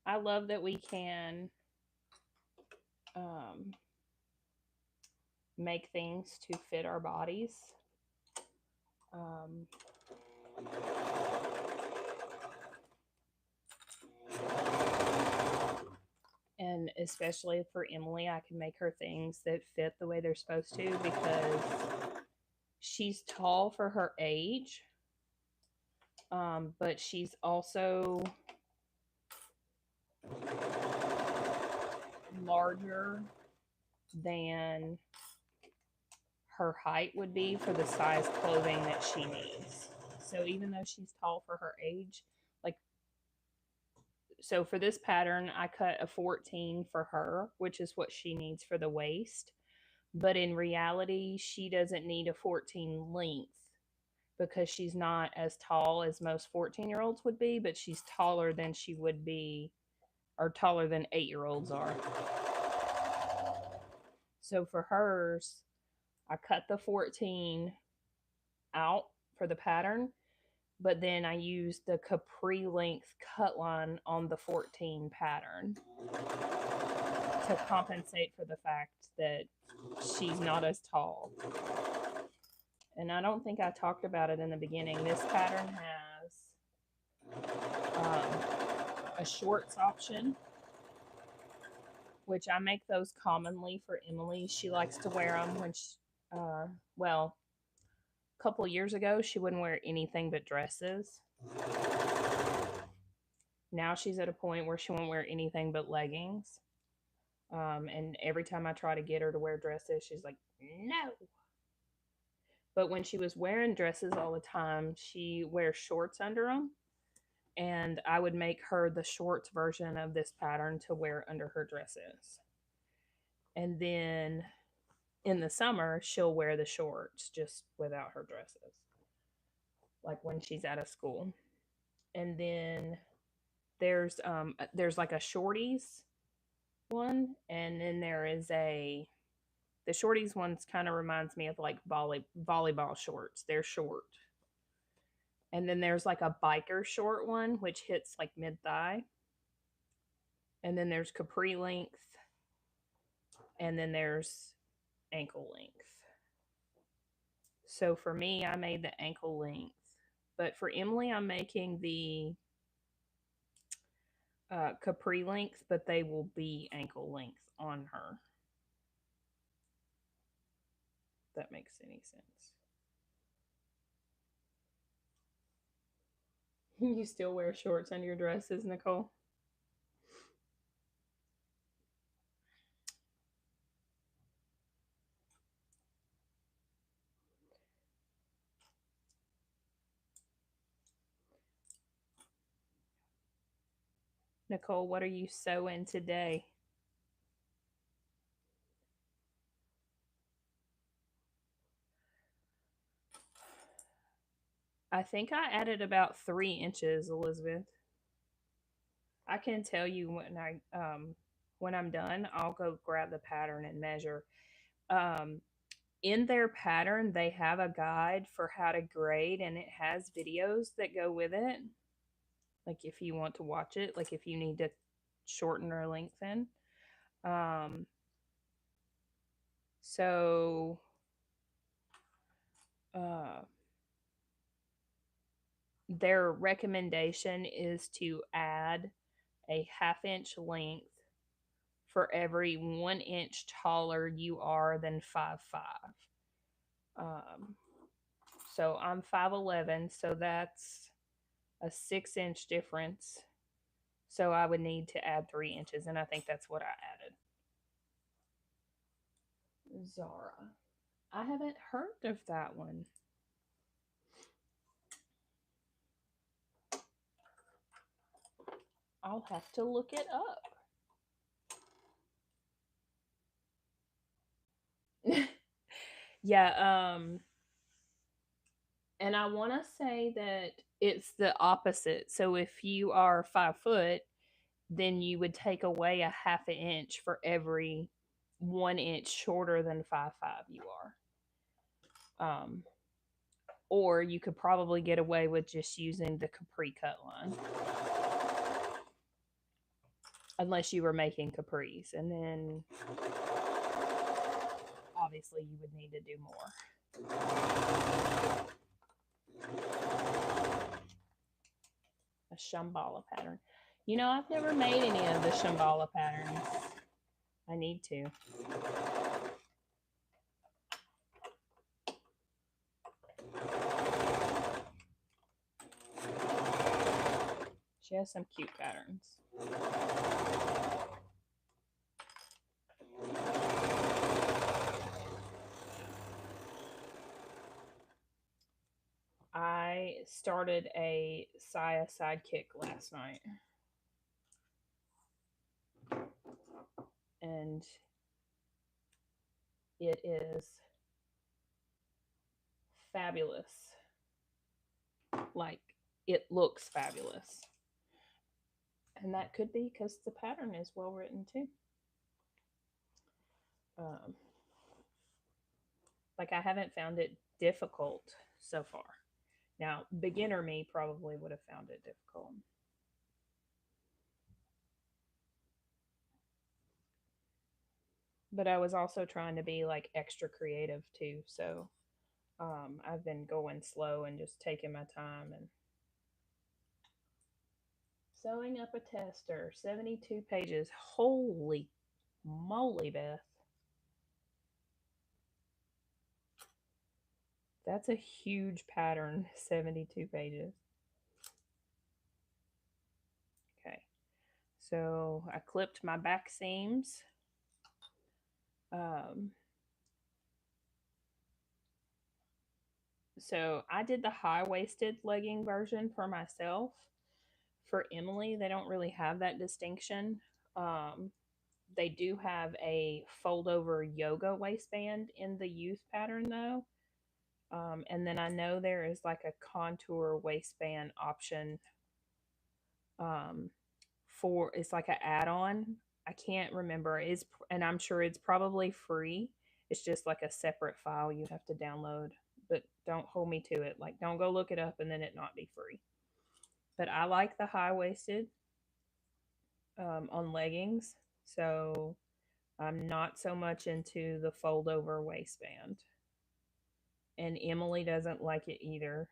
I love that we can make things to fit our bodies. And especially for Emily, I can make her things that fit the way they're supposed to because she's tall for her age. But she's also larger than her height would be for the size clothing that she needs. So even though she's tall for her age, like, so for this pattern, I cut a 14 for her, which is what she needs for the waist. But in reality, she doesn't need a 14 length because she's not as tall as most 14-year-olds would be, but she's taller than she would be, or taller than 8-year-olds are. So for hers, I cut the 14 out for the pattern, but then I used the capri length cut line on the 14 pattern to compensate for the fact that she's not as tall. And I don't think I talked about it in the beginning. This pattern has a shorts option, which I make those commonly for Emily. She likes to wear them when she, well, a couple of years ago, she wouldn't wear anything but dresses. Now she's at a point where she won't wear anything but leggings. And every time I try to get her to wear dresses, she's like, no. But when she was wearing dresses all the time, she wears shorts under them. And I would make her the shorts version of this pattern to wear under her dresses. And then in the summer, she'll wear the shorts just without her dresses, like when she's out of school. And then there's like a shorties one, and then there is the shorties ones kind of reminds me of like volleyball shorts. They're short. And then there's like a biker short one, which hits like mid-thigh. And then there's capri length. And then there's ankle length. So for me, I made the ankle length. But for Emily, I'm making the capri length, but they will be ankle length on her. If that makes any sense. You still wear shorts under your dresses, Nicole? Nicole, what are you sewing today? I think I added about 3 inches, Elizabeth. I can tell you when I'm done, I'll go grab the pattern and measure. In their pattern, they have a guide for how to grade, and it has videos that go with it. Like if you want to watch it, like if you need to shorten or lengthen. So their recommendation is to add a 1/2 inch length for every 1 inch taller you are than 5'5". So I'm 5'11", so that's a 6 inch difference. So I would need to add 3 inches, and I think that's what I added. Zara. I haven't heard of that one. I'll have to look it up. Yeah, and I want to say that it's the opposite. So if you are 5 foot, then you would take away a 1/2 inch for every 1 inch shorter than 5'5" you are. Or you could probably get away with just using the capri cut line. Unless you were making capris, and then obviously you would need to do more. A Shambhala pattern. You know, I've never made any of the Shambhala patterns. I need to. She has some cute patterns. started a Saya Sidekick last night. And it is fabulous. Like, it looks fabulous. And that could be because the pattern is well written too. Like, I haven't found it difficult so far. Now, beginner me probably would have found it difficult. But I was also trying to be like extra creative too. So I've been going slow and just taking my time and sewing up a tester. 72 pages. Holy moly, Beth. That's a huge pattern, 72 pages. Okay. So I clipped my back seams. So I did the high-waisted legging version for myself. For Emily, they don't really have that distinction. They do have a fold-over yoga waistband in the youth pattern, though. And then I know there is like a contour waistband option for, it's like an add-on. I can't remember. And I'm sure it's probably free. It's just like a separate file you have to download. But don't hold me to it. Like, don't go look it up and then it not be free. But I like the high-waisted on leggings. So I'm not so much into the fold-over waistband. And Emily doesn't like it either.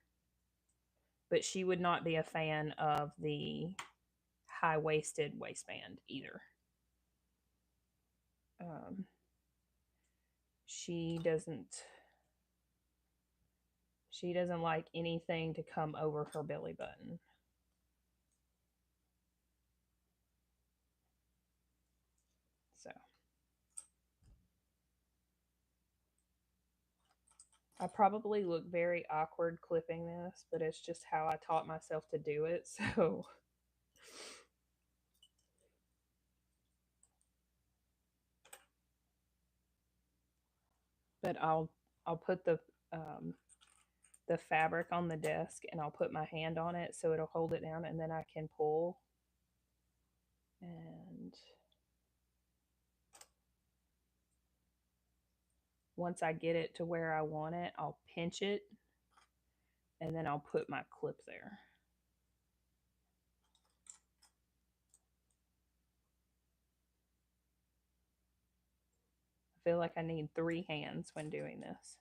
But she would not be a fan of the high-waisted waistband either. She doesn't like anything to come over her belly button. So I probably look very awkward clipping this, but it's just how I taught myself to do it. So but I'll put the fabric on the desk and I'll put my hand on it so it'll hold it down, and then I can pull. And once I get it to where I want it, I'll pinch it and then I'll put my clip there. I feel like I need 3 hands when doing this.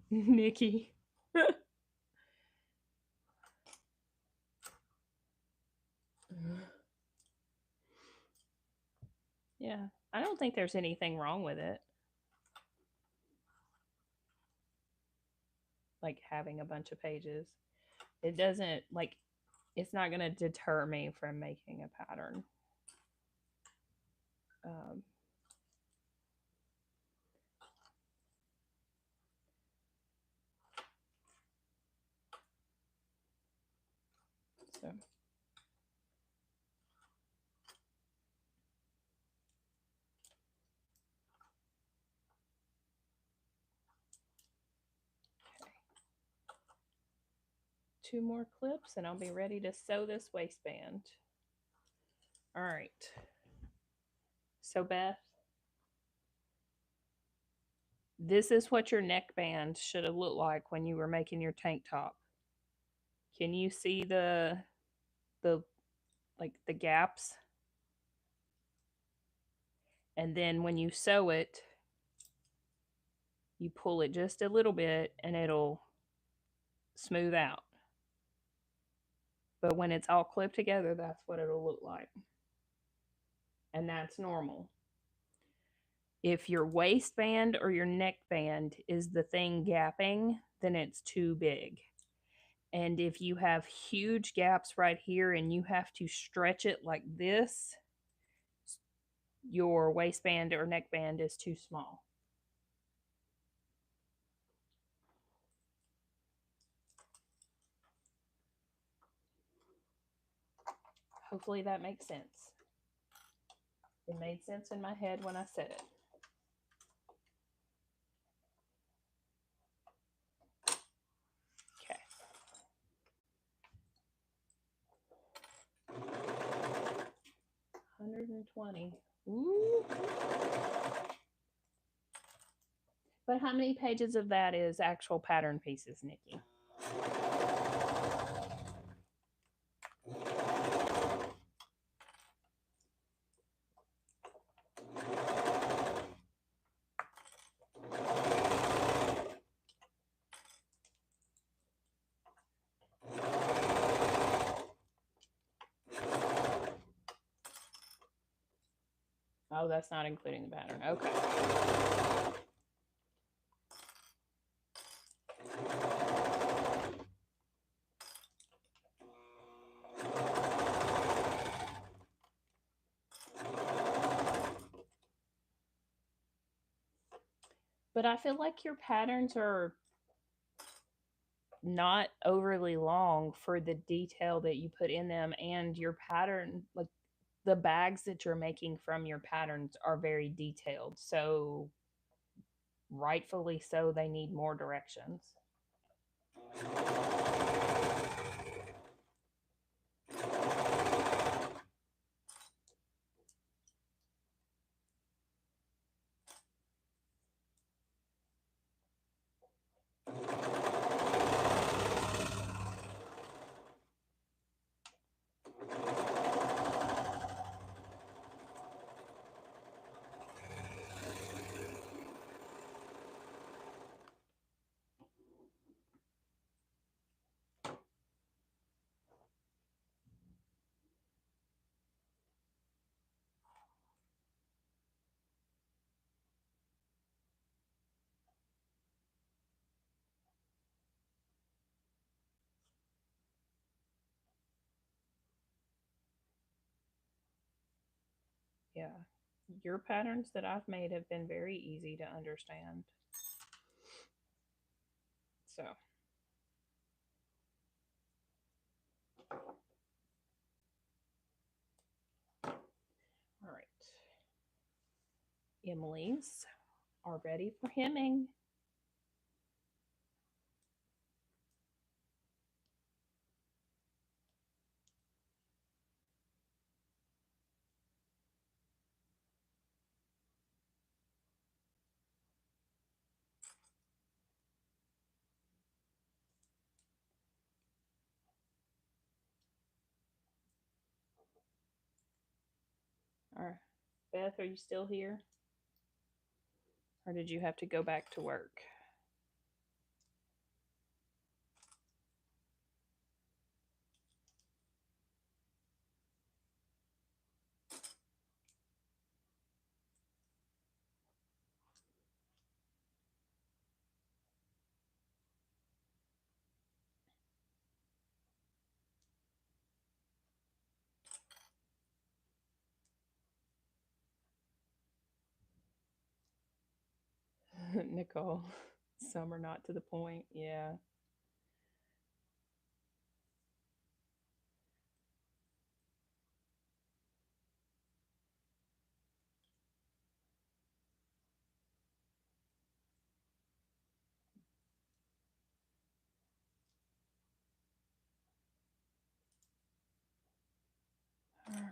Nikki. Yeah, I don't think there's anything wrong with it. Like having a bunch of pages. It doesn't, like, it's not going to deter me from making a pattern. So. Okay. 2 more clips and I'll be ready to sew this waistband. All right. So Beth, this is what your neckband should have looked like when you were making your tank top. Can you see the like the gaps? And then when you sew it, you pull it just a little bit and it'll smooth out. But when it's all clipped together, that's what it'll look like. And that's normal. If your waistband or your neckband is the thing gapping, then it's too big. And if you have huge gaps right here and you have to stretch it like this, your waistband or neckband is too small. Hopefully that makes sense. It made sense in my head when I said it. Okay. 120. Ooh. But how many pages of that is actual pattern pieces, Nikki? Oh, that's not including the pattern. Okay. But I feel like your patterns are not overly long for the detail that you put in them, and your pattern, like the bags that you're making from your patterns, are very detailed. So, rightfully so, they need more directions. Yeah. Your patterns that I've made have been very easy to understand. So, all right. Emily's are ready for hemming. All right. Beth, are you still here? Or did you have to go back to work? Nicole, some are not to the point. Yeah. All right.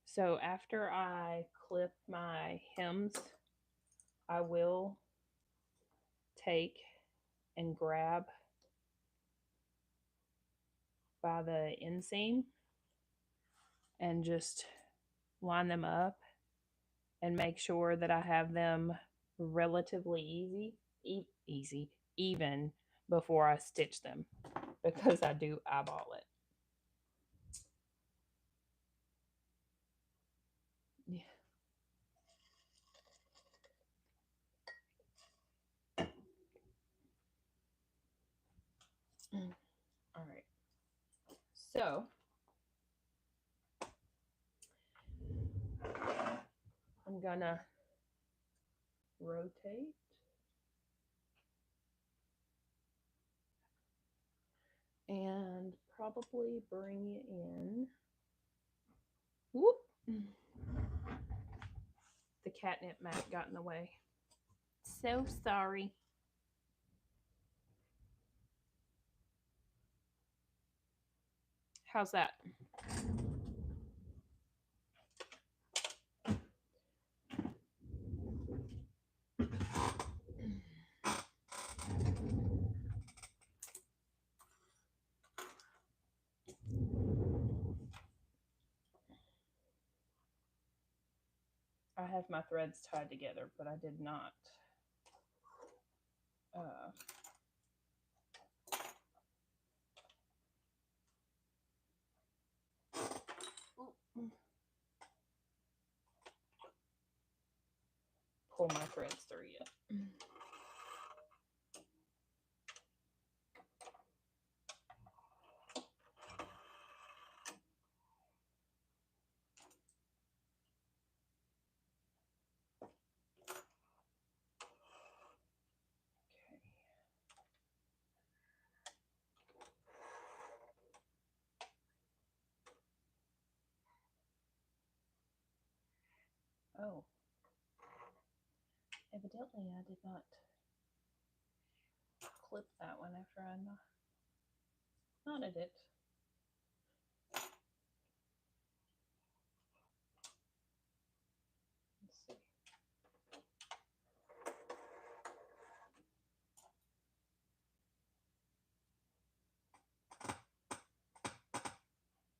So after I clip my hems, I will take and grab by the inseam and just line them up and make sure that I have them relatively even before I stitch them, because I do eyeball it. Yeah. So I'm gonna rotate and probably bring it in. Whoop! The catnip mat got in the way. So sorry. How's that? I have my threads tied together, but I did not pull my threads through yet. Oh, evidently I did not clip that one after I knotted it. Let's see.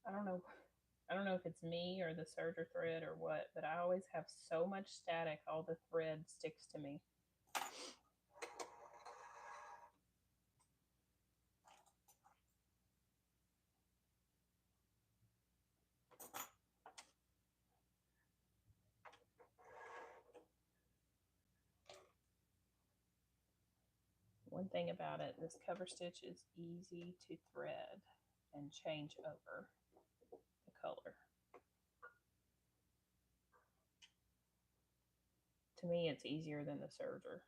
I don't know if it's me or the serger thread or what, but I always have so much static, all the thread sticks to me. One thing about it, this cover stitch is easy to thread and change over the color. To me, it's easier than the serger.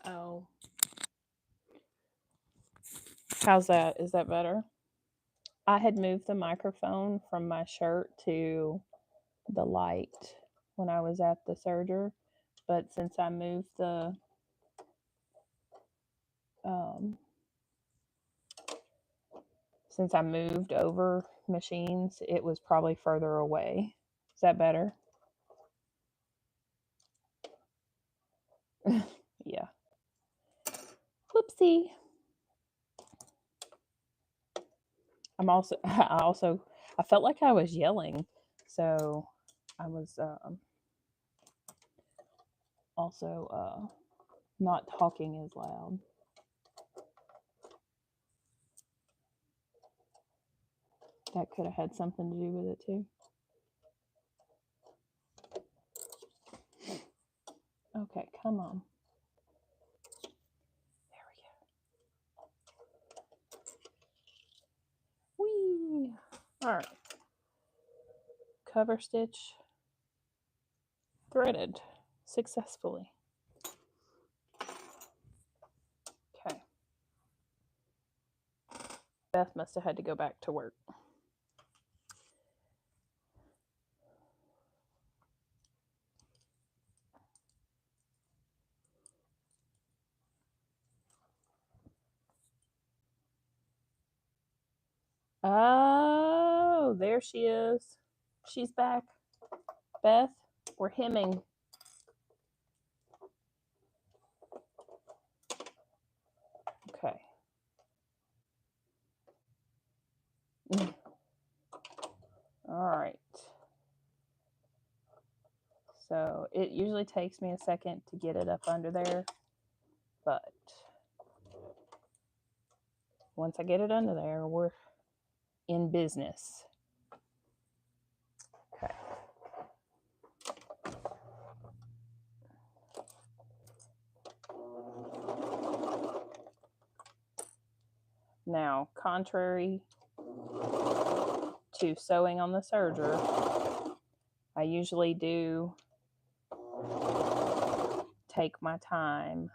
Oh. How's that? Is that better? I had moved the microphone from my shirt to the light when I was at the serger, but since I moved since I moved over machines, it was probably further away. Is that better? Yeah. Whoopsie. I felt like I was yelling, so I was also not talking as loud. That could have had something to do with it too. Okay, come on. There we go. Whee! All right. Cover stitch threaded successfully. Okay. Beth must have had to go back to work. Oh, there she is. She's back. Beth, we're hemming. Okay. All right. So it usually takes me a second to get it up under there, but once I get it under there, we're in business. Okay. Now, contrary to sewing on the serger, I usually do take my time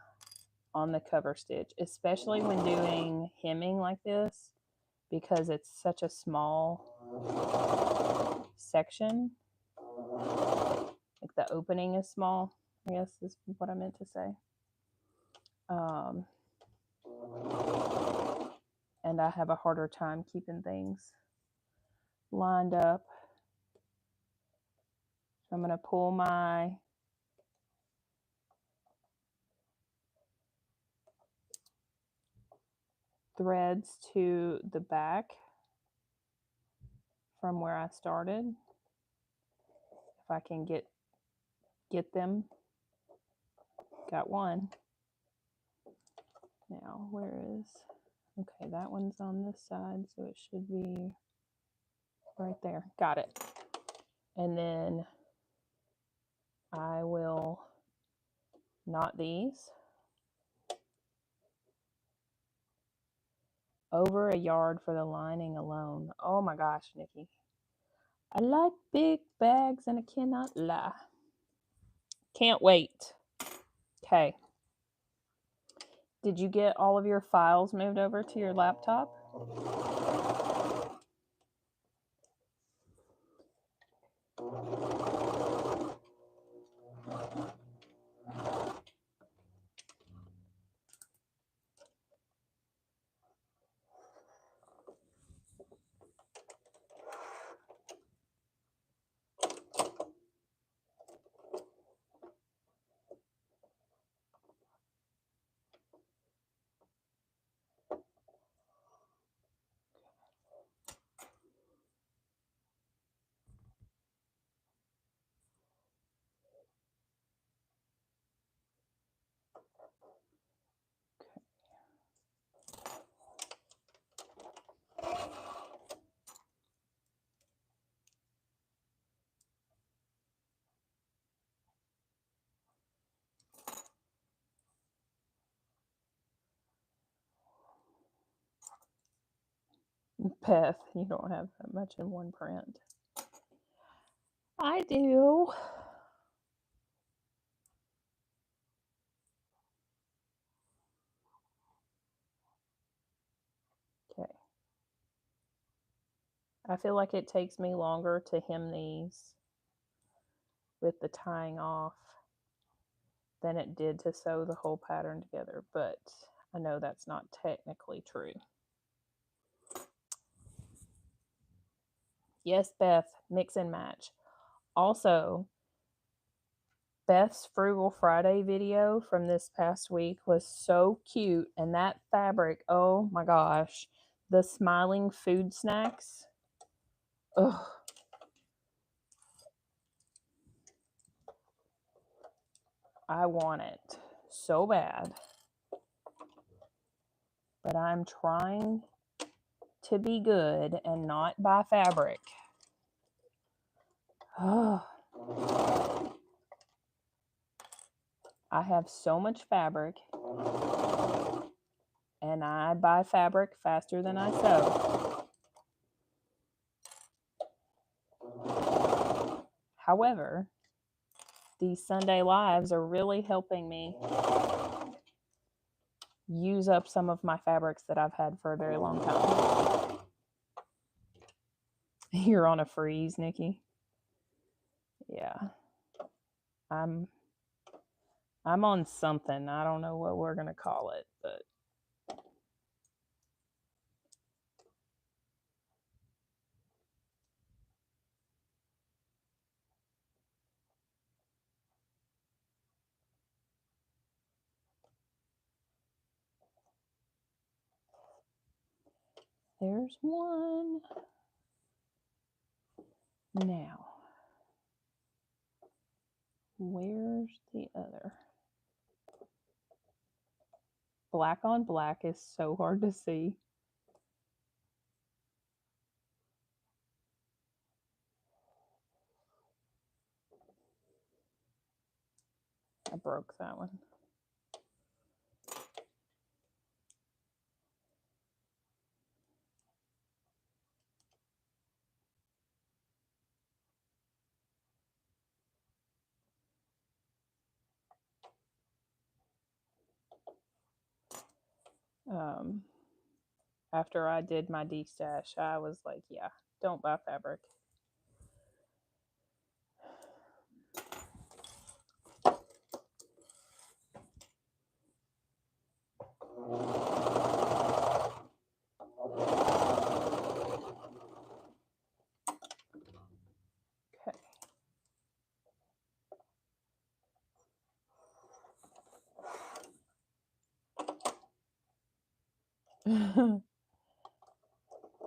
on the cover stitch, especially when doing hemming like this, because it's such a small section. Like the opening is small, I guess is what I meant to say. And I have a harder time keeping things lined up. So I'm going to pull my threads to the back from where I started. If I can get them. Got one. Now, where is, okay, that one's on this side, so it should be right there. Got it. And then I will knot these over a yard for the lining alone. Oh my gosh, Nikki. I like big bags and I cannot lie. Can't wait. Okay. Did you get all of your files moved over to your laptop? Beth, you don't have that much in one print. I do. Okay. I feel like it takes me longer to hem these with the tying off than it did to sew the whole pattern together, but I know that's not technically true. Yes, Beth, mix and match. Also, Beth's Frugal Friday video from this past week was so cute, and that fabric, oh my gosh, the smiling food snacks. Ugh. I want it so bad, but I'm trying to be good and not buy fabric. I have so much fabric, and I buy fabric faster than I sew. However, these Sunday lives are really helping me use up some of my fabrics that I've had for a very long time. You're on a freeze, Nikki. Yeah. I'm on something. I don't know what we're going to call it, but there's one. Now, where's the other? Black on black is so hard to see. I broke that one. After I did my de-stash, I was like, yeah, don't buy fabric. Okay.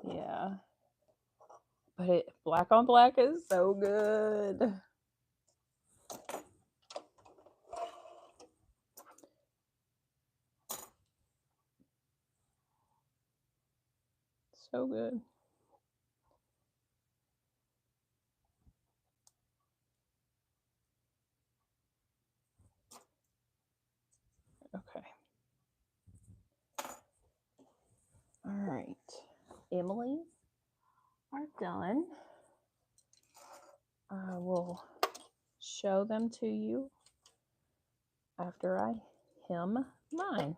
Yeah. But it black on black is so good. So good. Okay. All right. Emily's are done. I will show them to you after I hem mine.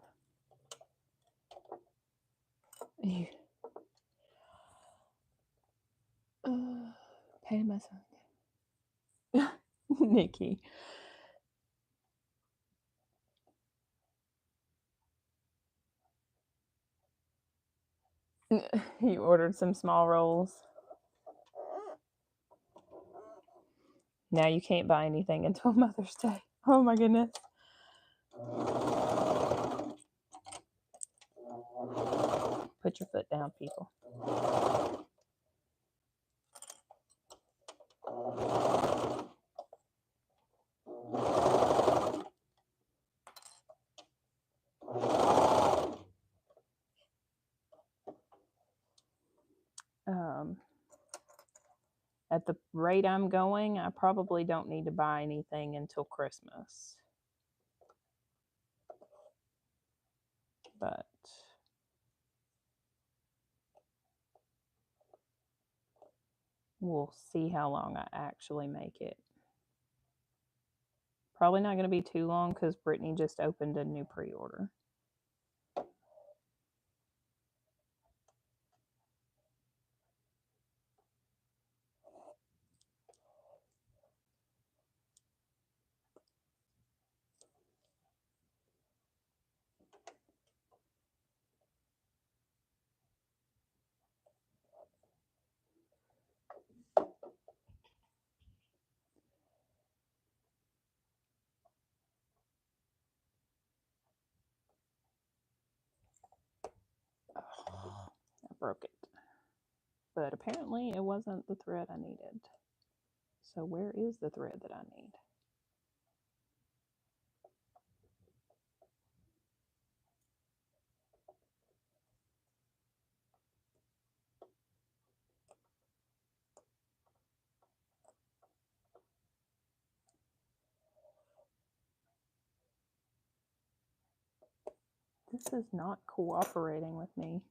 Pain myself. Nikki. You ordered some small rolls. Now you can't buy anything until Mother's Day. Oh my goodness. Put your foot down, people. At the rate I'm going, I probably don't need to buy anything until Christmas. But we'll see how long I actually make it. Probably not going to be too long because Brittany just opened a new pre-order. I broke it. But apparently it wasn't the thread I needed. So where is the thread that I need? This is not cooperating with me.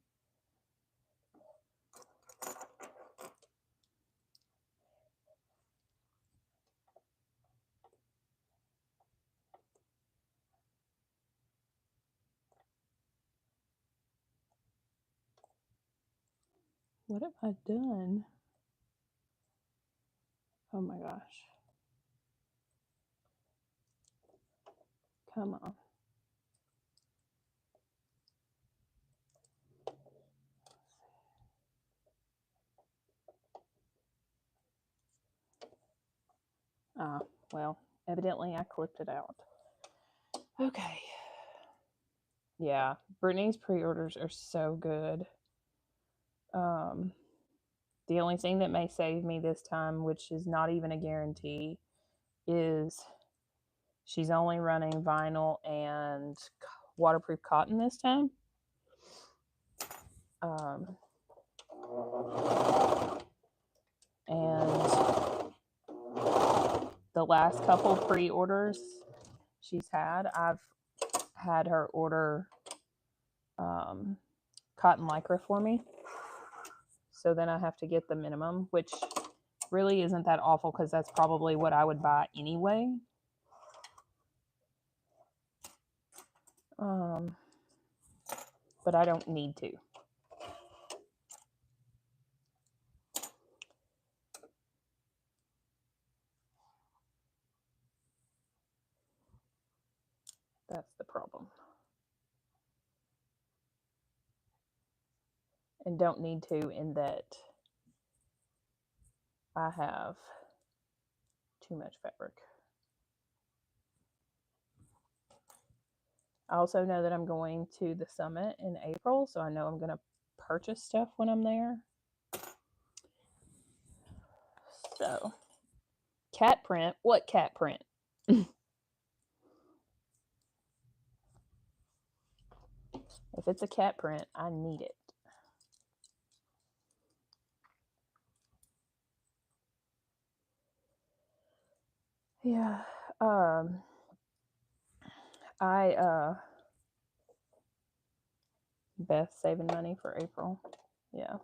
What have I done? Oh my gosh. Come on. Well, evidently I clipped it out. Okay. Yeah, Brittany's pre-orders are so good. The only thing that may save me this time, which is not even a guarantee, is she's only running vinyl and waterproof cotton this time. And the last couple pre-orders, she's had. I've had her order cotton lycra for me. So then I have to get the minimum, which really isn't that awful because that's probably what I would buy anyway. But I don't need to. That's the problem. And don't need to in that I have too much fabric. I also know that I'm going to the summit in April, so I know I'm going to purchase stuff when I'm there. So, cat print. What cat print? If it's a cat print, I need it. Yeah. Beth saving money for April. Yeah.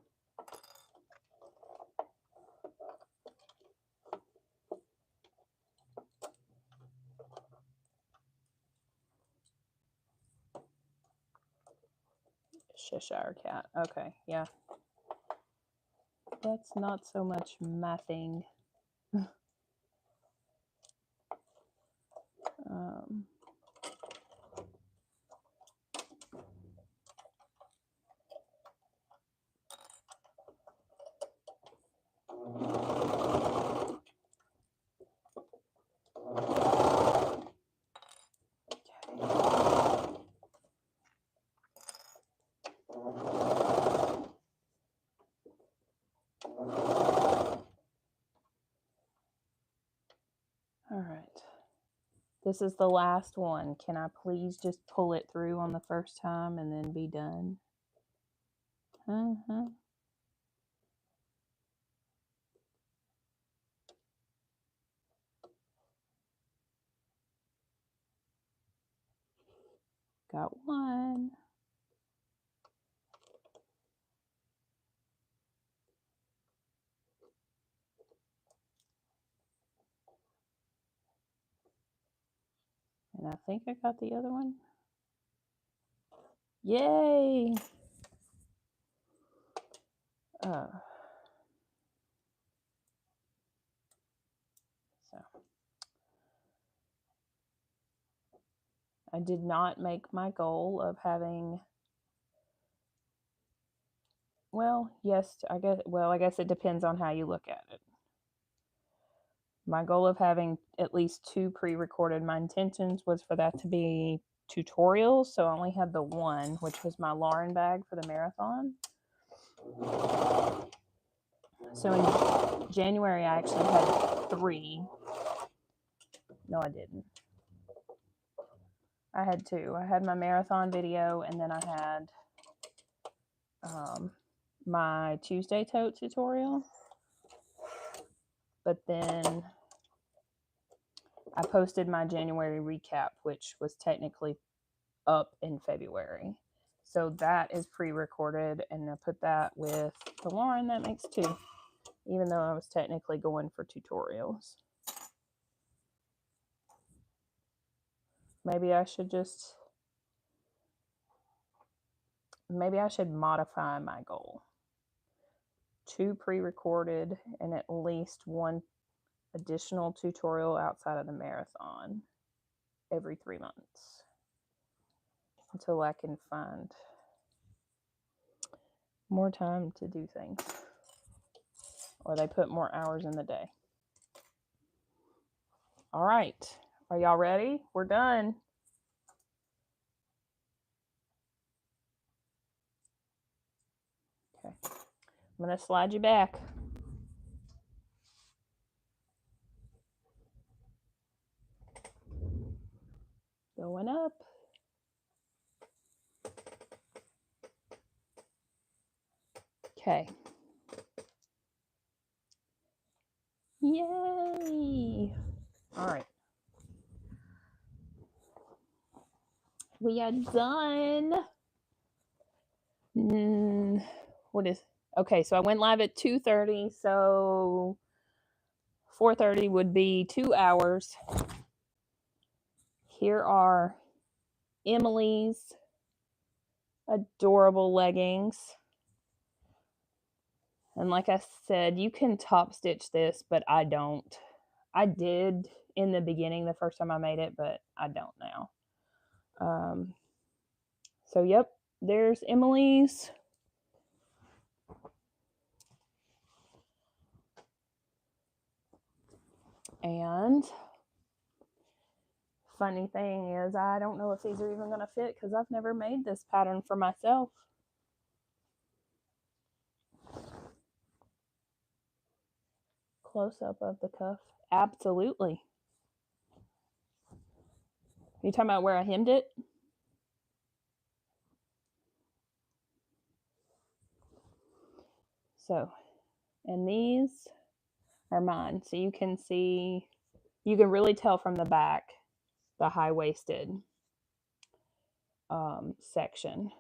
Cheshire cat. Okay, yeah. That's not so much my thing. All right. This is the last one. Can I please just pull it through on the first time and then be done? Got one. And I think I got the other one. Yay! So I did not make my goal of having, well, yes, I guess it depends on how you look at it. My goal of having at least 2 pre-recorded, my intentions was for that to be tutorials, so I only had the one, which was my Lauren bag for the marathon. So in January, I actually had 3. No, I didn't. I had 2. I had my marathon video, and then I had my Tuesday tote tutorial. But then I posted my January recap, which was technically up in February. So that is pre-recorded, and I put that with the Lauren. That makes 2, even though I was technically going for tutorials. Maybe I should modify my goal. 2 pre-recorded and at least 1 additional tutorial outside of the marathon every 3 months until I can find more time to do things, or they put more hours in the day. All right, are y'all ready? We're done. Okay, I'm gonna slide you back. Going up. Okay. Yay! All right. we are done. Okay, so I went live at 2:30, so 4:30 would be 2 hours. Here are Emily's adorable leggings. And like I said, you can top stitch this, but I don't. I did in the beginning the first time I made it, but I don't now. So yep, there's Emily's. And funny thing is, I don't know if these are even going to fit because I've never made this pattern for myself. Close up of the cuff. Absolutely. You talking about where I hemmed it? So, and these are mine. So you can see, you can really tell from the back the high-waisted section.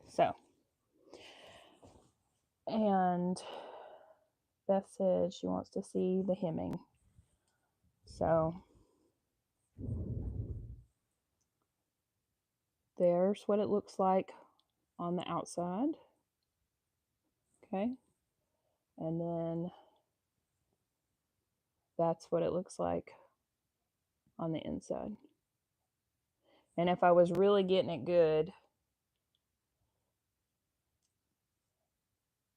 So, and Beth said she wants to see the hemming. So there's what it looks like on the outside. Okay. And then that's what it looks like on the inside. And if I was really getting it good,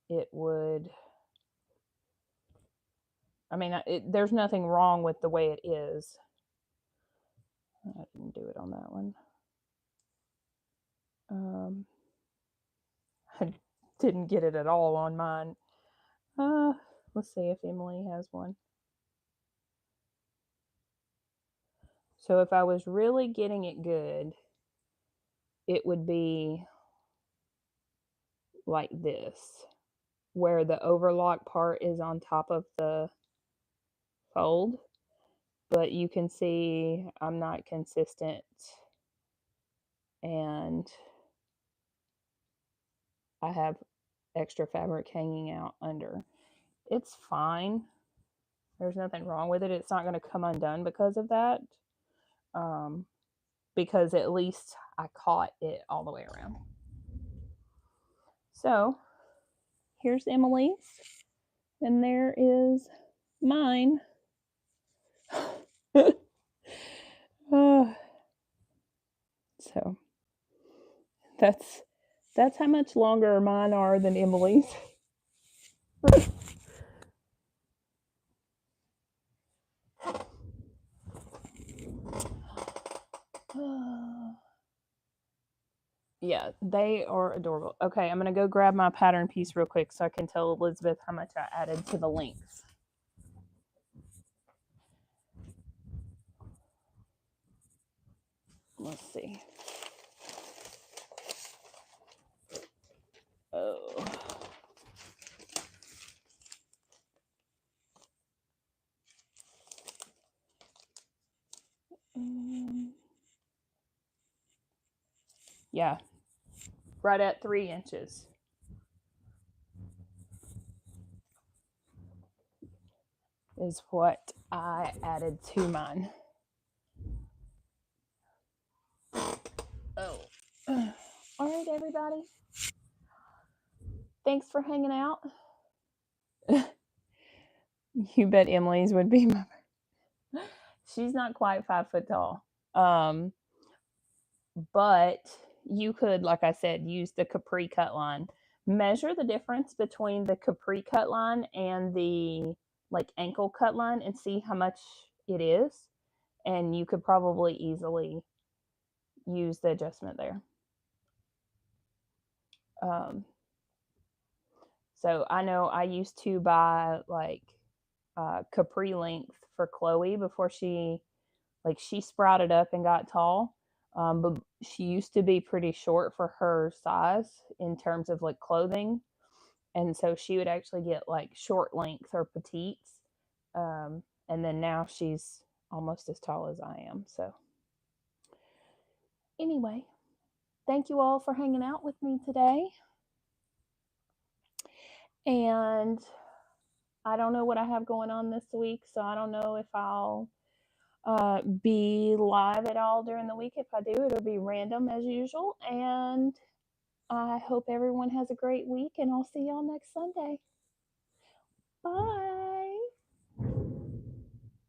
it would, I mean, there's nothing wrong with the way it is. I didn't do it on that one. I didn't get it at all on mine. Let's see if Emily has one. So if I was really getting it good, it would be like this, where the overlock part is on top of the fold. But you can see I'm not consistent, and I have extra fabric hanging out under. It's fine. There's nothing wrong with it. It's not going to come undone because of that. Because at least I caught it all the way around. So here's Emily's, and there is mine. So that's how much longer mine are than Emily's. Yeah, they are adorable. Okay, I'm going to go grab my pattern piece real quick so I can tell Elizabeth how much I added to the length. Let's see. Oh. Yeah, right at 3 inches. Is what I added to mine. Oh. All right, everybody. Thanks for hanging out. You bet Emily's would be my... She's not quite 5 foot tall. But you could, like I said, use the capri cut line. Measure the difference between the capri cut line and the like ankle cut line and see how much it is. And you could probably easily use the adjustment there. So I know I used to buy like capri length for Chloe before she sprouted up and got tall. But she used to be pretty short for her size in terms of like clothing. And so she would actually get like short length or petites. And then now she's almost as tall as I am. So Anyway, thank you all for hanging out with me today. And I don't know what I have going on this week, so I don't know if I'll be live at all during the week. If I do, it'll be random as usual. And I hope everyone has a great week, and I'll see y'all next Sunday. Bye.